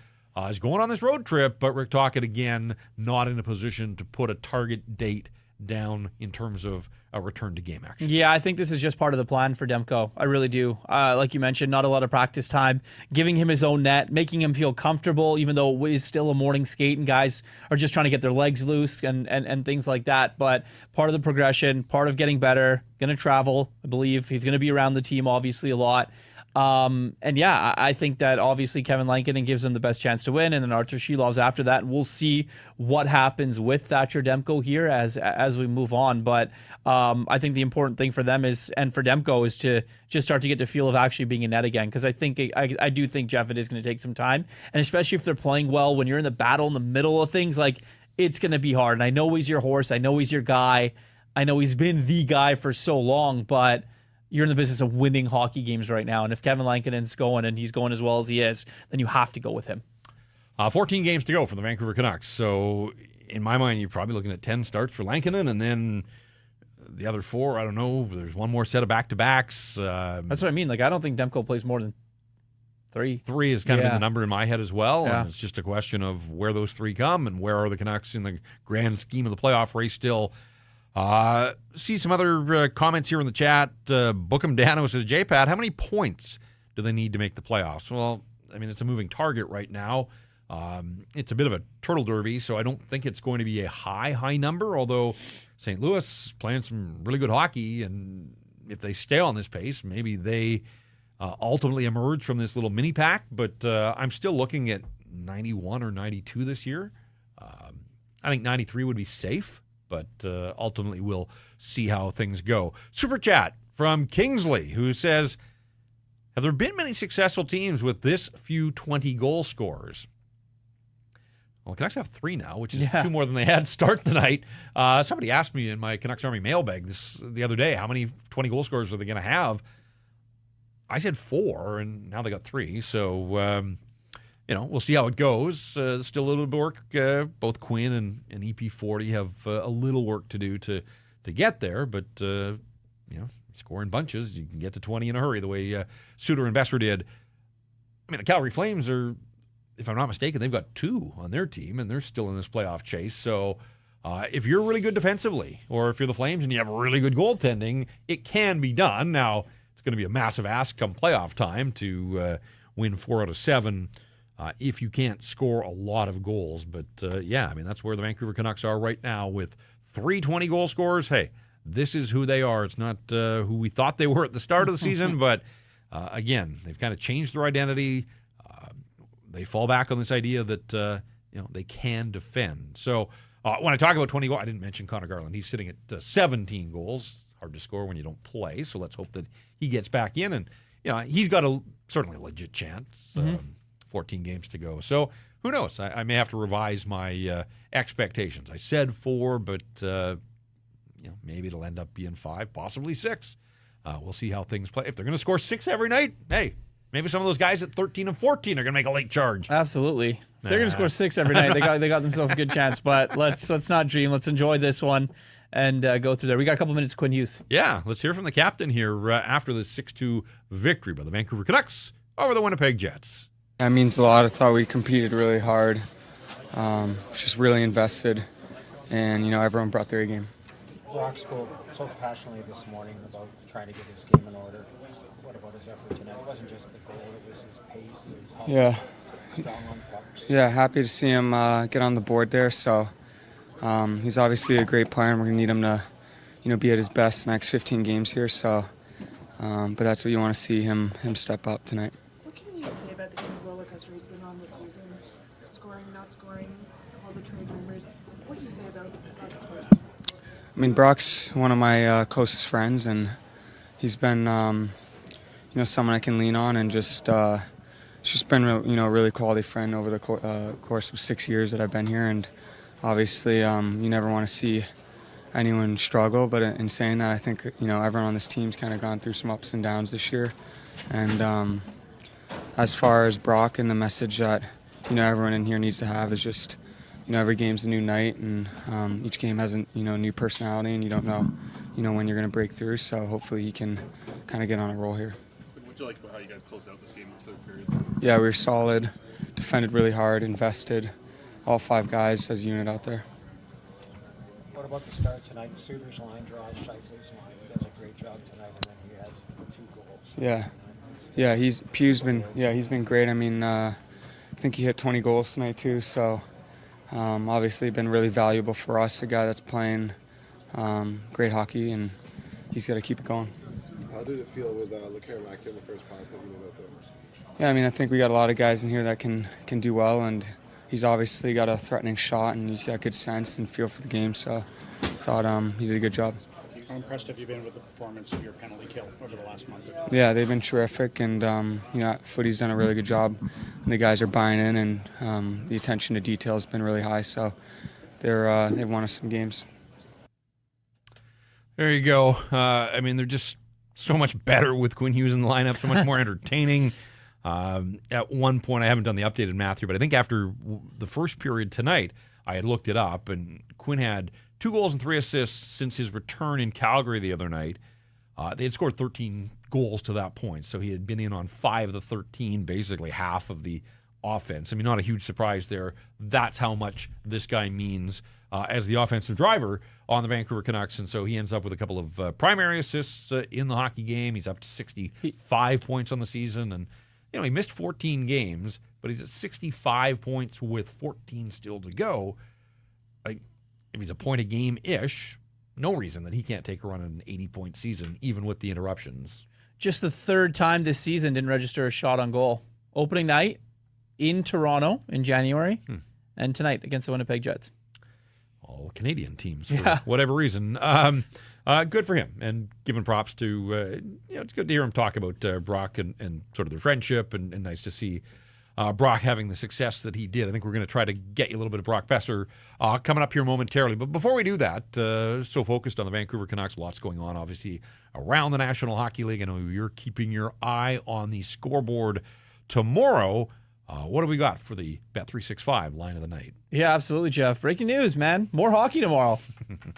He's going on this road trip, but Rick Tocchet, again, not in a position to put a target date down in terms of a return to game action. Yeah, I think this is just part of the plan for Demko. I really do. Like you mentioned, not a lot of practice time, giving him his own net, making him feel comfortable, even though it is still a morning skate and guys are just trying to get their legs loose and things like that. But part of the progression, part of getting better, going to travel, I believe. He's going to be around the team, obviously, a lot. And yeah, I think that obviously Kevin Lankinen gives them the best chance to win, and then Artur Shilovs after that. And we'll see what happens with Thatcher Demko here as we move on. But I think the important thing for them is, and for Demko, is to just start to get the feel of actually being a net again. Because I think I do think, Jeff, it is going to take some time, and especially if they're playing well when you're in the battle in the middle of things, like it's going to be hard. And I know he's your horse, I know he's your guy, I know he's been the guy for so long, but you're in the business of winning hockey games right now. And if Kevin Lankinen's going and he's going as well as he is, then you have to go with him. 14 games to go for the Vancouver Canucks. So in my mind, you're probably looking at 10 starts for Lankinen, and then the other 4, I don't know, there's one more set of back-to-backs. That's what I mean. Like, I don't think Demko plays more than 3. 3 is kind of in the number in my head as well. Yeah. And it's just a question of where those 3 come and where are the Canucks in the grand scheme of the playoff race still. See some other comments here in the chat. Bookham Dano says, J-Pat, how many points do they need to make the playoffs? Well, I mean, it's a moving target right now. It's a bit of a turtle derby, so I don't think it's going to be a high number, although St. Louis playing some really good hockey, and if they stay on this pace, maybe they ultimately emerge from this little mini pack, but I'm still looking at 91 or 92 this year. I think 93 would be safe, but ultimately we'll see how things go. Super chat from Kingsley, who says, have there been many successful teams with this few 20-goal scorers? Well, the Canucks have 3 now, which is 2 more than they had start tonight. Somebody asked me in my Canucks Army mailbag the other day, how many 20-goal scorers are they going to have? I said 4, and now they got 3. So, we'll see how it goes. Still a little bit of work. Both Quinn and EP40 have a little work to do to get there, but, score in bunches. You can get to 20 in a hurry the way Suter and Boeser did. I mean, the Calgary Flames are, if I'm not mistaken, they've got 2 on their team, and they're still in this playoff chase. So if you're really good defensively, or if you're the Flames and you have really good goaltending, it can be done. Now, it's going to be a massive ask come playoff time to win 4 out of 7 if you can't score a lot of goals. But, that's where the Vancouver Canucks are right now with 3 20-goal scorers. Hey, this is who they are. It's not who we thought they were at the start of the season, but again, they've kind of changed their identity. They fall back on this idea that they can defend. So when I talk about 20 goals, I didn't mention Connor Garland. He's sitting at 17 goals. Hard to score when you don't play. So let's hope that he gets back in, and he's got certainly a legit chance. 14 games to go. So who knows? I may have to revise my expectations. I said 4, but maybe it'll end up being 5, possibly 6. We'll see how things play. If they're going to score 6 every night, hey, maybe some of those guys at 13 and 14 are going to make a late charge. Absolutely. If they're going to score 6 every night, they got themselves a good chance. But let's not dream. Let's enjoy this one and go through there. We got a couple minutes, Quinn Hughes. Yeah, let's hear from the captain here after this 6-2 victory by the Vancouver Canucks over the Winnipeg Jets. That means a lot. I thought we competed really hard, just really invested, and everyone brought their A game. Brock spoke so passionately this morning about trying to get his game in order. What about his effort tonight? It wasn't just the goal, it was his pace, his strong on pucks. Yeah, happy to see him get on the board there. So he's obviously a great player, and we're going to need him to be at his best next 15 games here. So, but that's what you want to see him step up tonight. What can you say about the kind of roller coaster he's been on this season? Scoring, not scoring, all the trade rumors. What do you say about his scores? I mean, Brock's one of my closest friends, and he's been, someone I can lean on, and just been, a really quality friend over the course of 6 years that I've been here. And obviously, you never want to see anyone struggle, but in saying that, I think everyone on this team's kind of gone through some ups and downs this year. And as far as Brock and the message that everyone in here needs to have is just, every game's a new night, and each game has a new personality, and you don't know when you're going to break through. So hopefully he can kind of get on a roll here. What do you like about how you guys closed out this game in the third period? Yeah, we were solid, defended really hard, invested, all 5 guys as a unit out there. What about the start tonight? Suter's line draws Scheifele's line. He does a great job tonight, and then he has the 2 goals. Yeah, he's been great. I mean, I think he hit 20 goals tonight too. So obviously been really valuable for us. A guy that's playing great hockey, and he's got to keep it going. How did it feel with LeCaire-Mack in the first 5 minutes? Yeah, I mean, I think we got a lot of guys in here that can do well, and he's obviously got a threatening shot, and he's got good sense and feel for the game. So I thought he did a good job. How impressed have you been with the performance of your penalty kill over the last month? Yeah, they've been terrific, and Footy's done a really good job. And the guys are buying in, and the attention to detail has been really high. So they've won us some games. There you go. They're just so much better with Quinn Hughes in the lineup, so much more entertaining. At one point, I haven't done the updated math here, but I think after the first period tonight, I had looked it up, and Quinn had 2 goals and 3 assists since his return in Calgary the other night. They had scored 13 goals to that point, so he had been in on 5 of the 13, basically half of the offense. I mean, not a huge surprise there. That's how much this guy means as the offensive driver on the Vancouver Canucks. And so he ends up with a couple of primary assists in the hockey game. He's up to 65 points on the season. And, he missed 14 games, but he's at 65 points with 14 still to go. Like, if he's a point a game-ish, no reason that he can't take a run at an 80-point season, even with the interruptions. Just the third time this season didn't register a shot on goal. Opening night in Toronto in January, and tonight against the Winnipeg Jets. All Canadian teams for whatever reason. Good for him, and giving props to, it's good to hear him talk about Brock and sort of their friendship, and nice to see Brock having the success that he did. I think we're going to try to get you a little bit of Brock Boeser coming up here momentarily. But before we do that, so focused on the Vancouver Canucks, lots going on, obviously, around the National Hockey League. I know you're keeping your eye on the scoreboard tomorrow. What have we got for the Bet365 line of the night? Yeah, absolutely, Jeff. Breaking news, man. More hockey tomorrow.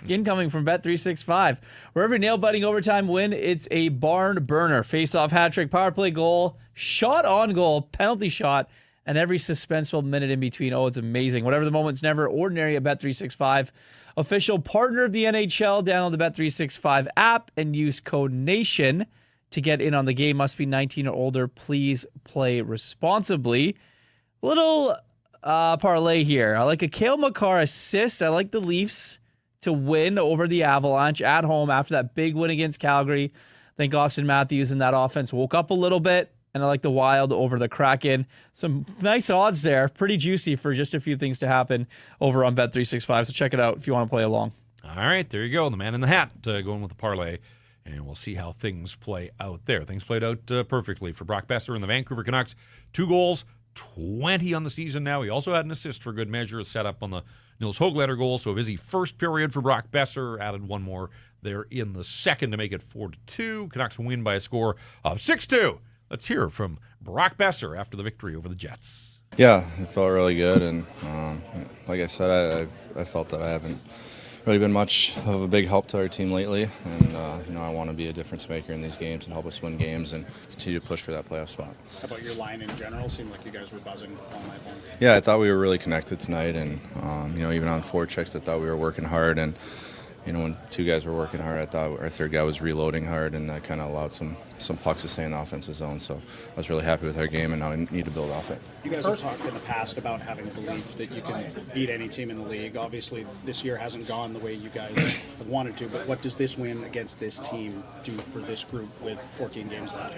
Incoming from Bet365. Wherever nail biting overtime win, it's a barn burner. Face-off, hat trick, power play goal, shot on goal, penalty shot, and every suspenseful minute in between. Oh, it's amazing. Whatever the moment's never ordinary at Bet365. Official partner of the NHL. Download the Bet365 app and use code NATION to get in on the game. Must be 19 or older. Please play responsibly. Little parlay here. I like a Cale Makar assist. I like the Leafs to win over the Avalanche at home after that big win against Calgary. I think Austin Matthews and that offense woke up a little bit. And I like the Wild over the Kraken. Some nice odds there. Pretty juicy for just a few things to happen over on Bet365. So check it out if you want to play along. All right, there you go. The man in the hat going with the parlay. And we'll see how things play out there. Things played out perfectly for Brock Boeser and the Vancouver Canucks. 2 goals, 20 on the season now. He also had an assist for good measure, set up on the Nils Höglander goal. So a busy first period for Brock Boeser. Added one more there in the second to make it 4-2. Canucks win by a score of 6-2. Let's hear from Brock Boeser after the victory over the Jets. Yeah, it felt really good. And like I said, I felt that I haven't really been much of a big help to our team lately, and I want to be a difference maker in these games and help us win games and continue to push for that playoff spot. How about your line in general? Seemed like you guys were buzzing all night long. Yeah, I thought we were really connected tonight, and even on forechecks, I thought we were working hard, and when 2 guys were working hard, I thought our 3rd guy was reloading hard, and that kind of allowed some pucks to stay in the offensive zone. So I was really happy with our game, and now I need to build off it. You guys have talked in the past about having belief that you can beat any team in the league. Obviously, this year hasn't gone the way you guys have wanted to, but what does this win against this team do for this group with 14 games left?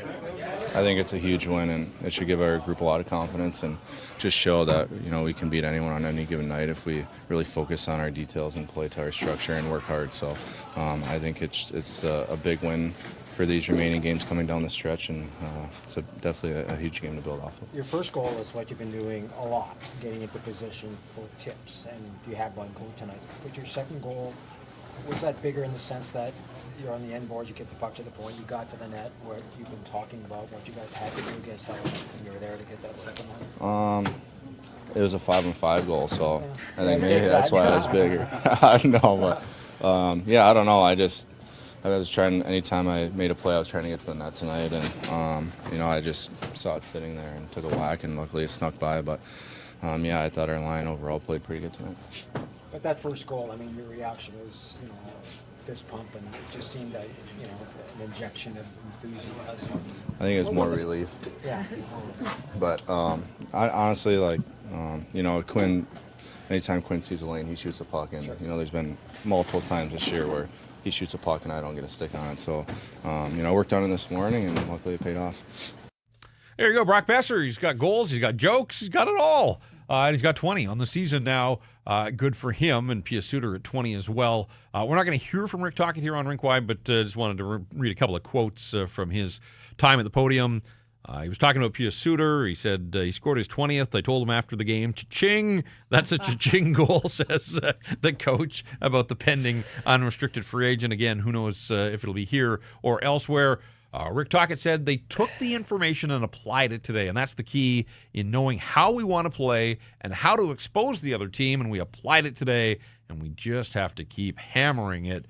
I think it's a huge win, and it should give our group a lot of confidence and just show that we can beat anyone on any given night if we really focus on our details and play to our structure and work hard. So I think it's a big win for these remaining games coming down the stretch, and it's definitely a huge game to build off of. Your first goal is what you've been doing a lot, getting into position for tips, and you had one goal tonight. But your second goal, was that bigger in the sense that you're on the end board, you get the puck to the point, you got to the net, what you've been talking about, what you guys had to do against help, and you were there to get that second one? It was a 5-on-5 goal, so I think maybe that's why it was bigger. I don't know, but I don't know. I was trying, anytime I made a play, I was trying to get to the net tonight, and I just saw it sitting there and took a whack, and luckily it snuck by. But I thought our line overall played pretty good tonight. But that first goal, I mean, your reaction was, fist pump, and it just seemed like, an injection of enthusiasm. I think it was more relief. Yeah. But I honestly, Quinn, anytime Quinn sees a lane, he shoots a puck, and there's been multiple times this year where he shoots a puck and I don't get a stick on it. So, I worked on it this morning, and luckily it paid off. There you go, Brock Boeser. He's got goals, he's got jokes, he's got it all. And he's got 20 on the season now. Good for him, and Pia Suter at 20 as well. We're not going to hear from Rick Tocchet here on Rink Wide, but just wanted to read a couple of quotes from his time at the podium. He was talking about Pia Suter. He said he scored his 20th. I told him after the game, cha-ching. That's a cha-ching goal, says the coach about the pending unrestricted free agent. Again, who knows if it'll be here or elsewhere. Rick Tocchet said they took the information and applied it today, and that's the key in knowing how we want to play and how to expose the other team, and we applied it today, and we just have to keep hammering it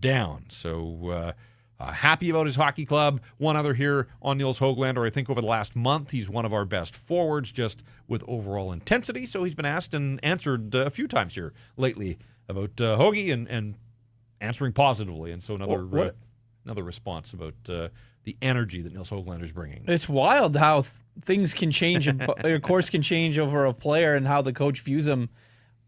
down. So happy about his hockey club. One other here on Nils Höglander. I think over the last month, he's one of our best forwards, just with overall intensity. So he's been asked and answered a few times here lately about Hoagie and answering positively. And so another response about the energy that Nils Höglander is bringing. It's wild how things can change, and of course can change over a player and how the coach views him.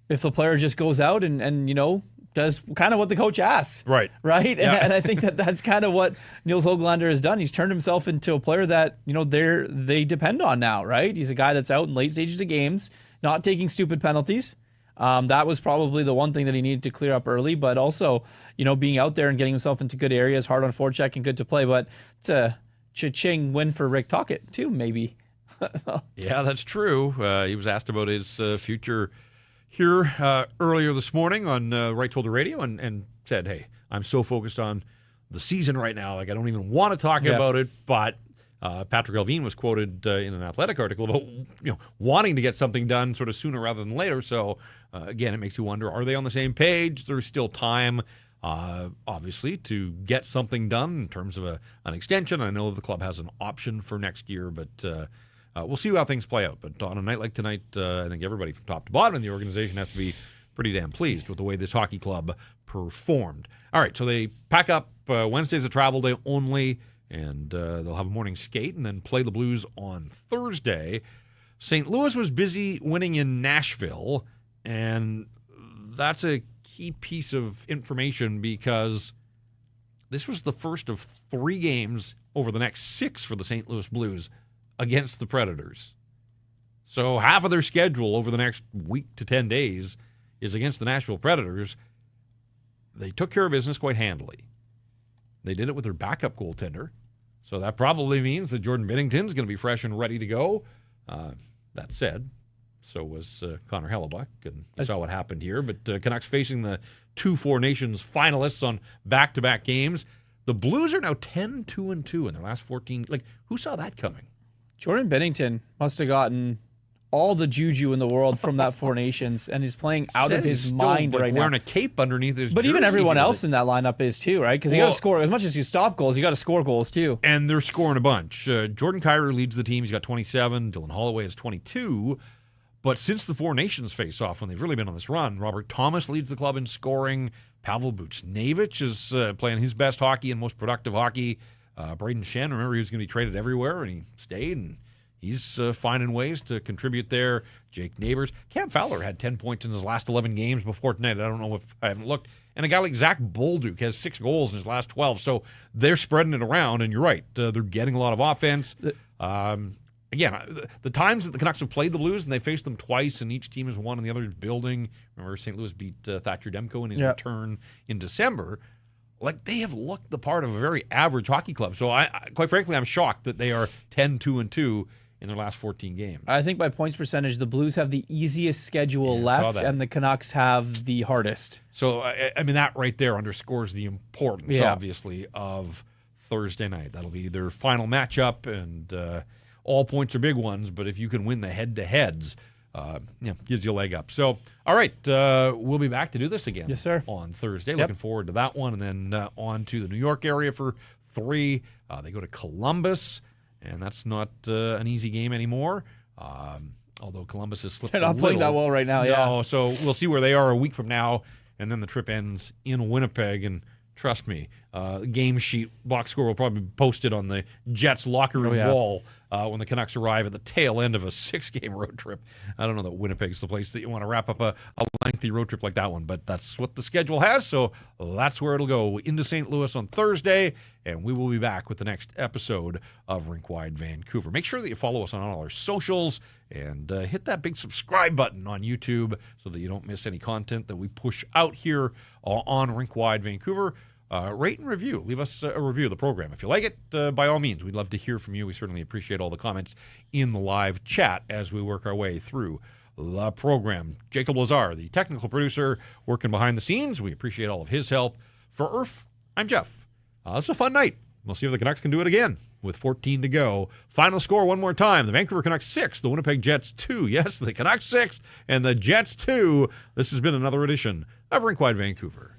If the player just goes out and does kind of what the coach asks. Right. Yeah. And I think that's kind of what Nils Höglander has done. He's turned himself into a player that, they depend on now, right? He's a guy that's out in late stages of games, not taking stupid penalties. That was probably the one thing that he needed to clear up early, but also, being out there and getting himself into good areas, hard on forecheck and good to play. But it's a cha-ching win for Rick Tocchet too, maybe. Yeah, that's true. He was asked about his future here earlier this morning on Right Shoulder Radio and said, hey, I'm so focused on the season right now, like I don't even want to talk about it. But Patrick Elvine was quoted in an Athletic article about wanting to get something done sort of sooner rather than later. So again, it makes you wonder, are they on the same page? There's still time, obviously, to get something done in terms of an extension. I know the club has an option for next year, but we'll see how things play out. But on a night like tonight, I think everybody from top to bottom in the organization has to be pretty damn pleased with the way this hockey club performed. All right, so they pack up. Wednesday's a travel day only, and they'll have a morning skate and then play the Blues on Thursday. St. Louis was busy winning in Nashville, and that's a key piece of information because this was the first of 3 games over the next 6 for the St. Louis Blues against the Predators. So half of their schedule over the next week to 10 days is against the Nashville Predators. They took care of business quite handily. They did it with their backup goaltender. So that probably means that Jordan Binnington's going to be fresh and ready to go. That said, so was Connor Hellebuck, and you saw what happened here. But Canucks facing the 2 Four Nations finalists on back-to-back games. The Blues are now 10-2-2 in their last 14. Like, who saw that coming? Jordan Binnington must have gotten all the juju in the world from that Four Nations, and he's playing out of his mind right now. Wearing a cape underneath his But jersey even everyone here. else in that lineup is too, right? Because you got to score. As much as you stop goals, you got to score goals too. And they're scoring a bunch. Jordan Kyrou leads the team. He's got 27. Dylan Holloway has 22. But since the Four Nations face-off, when they've really been on this run, Robert Thomas leads the club in scoring. Pavel Buchnevich is playing his best hockey and most productive hockey. Braden Shen, remember, he was going to be traded everywhere, and he stayed, and he's finding ways to contribute there. Jake Neighbors. Cam Fowler had 10 points in his last 11 games before tonight. I don't know if I haven't looked. And a guy like Zach Bolduc has 6 goals in his last 12. So they're spreading it around, and you're right. They're getting a lot of offense. Again, the times that the Canucks have played the Blues, and they faced them twice, and each team has won and the other is building. Remember, St. Louis beat Thatcher Demko in his return in December. Like, they have looked the part of a very average hockey club. So, quite frankly, I'm shocked that they are 10-2-2 in their last 14 games. I think by points percentage, the Blues have the easiest schedule left, and the Canucks have the hardest. So, I mean, that right there underscores the importance, obviously, of Thursday night. That'll be their final matchup, and all points are big ones, but if you can win the head-to-heads, gives you a leg up. So, all right, we'll be back to do this again. Yes, sir. On Thursday. Looking forward to that one, and then on to the New York area for 3. They go to Columbus, and that's not an easy game anymore. Although Columbus has slipped They're not playing that well right now, No, so we'll see where they are a week from now, and then the trip ends in Winnipeg, and trust me, game sheet box score will probably be posted on the Jets locker room wall when the Canucks arrive at the tail end of a 6-game road trip. I don't know that Winnipeg's the place that you want to wrap up a lengthy road trip like that one, but that's what the schedule has, so that's where it'll go, into St. Louis on Thursday, and we will be back with the next episode of Rink Wide Vancouver. Make sure that you follow us on all our socials and hit that big subscribe button on YouTube so that you don't miss any content that we push out here on Rink Wide Vancouver. Rate and review. Leave us a review of the program. If you like it, by all means, we'd love to hear from you. We certainly appreciate all the comments in the live chat as we work our way through the program. Jacob Lazar, the technical producer, working behind the scenes. We appreciate all of his help. For Irf, I'm Jeff. It's a fun night. We'll see if the Canucks can do it again with 14 to go. Final score one more time. The Vancouver Canucks 6, the Winnipeg Jets 2. Yes, the Canucks 6 and the Jets 2. This has been another edition of Rink Wide Vancouver.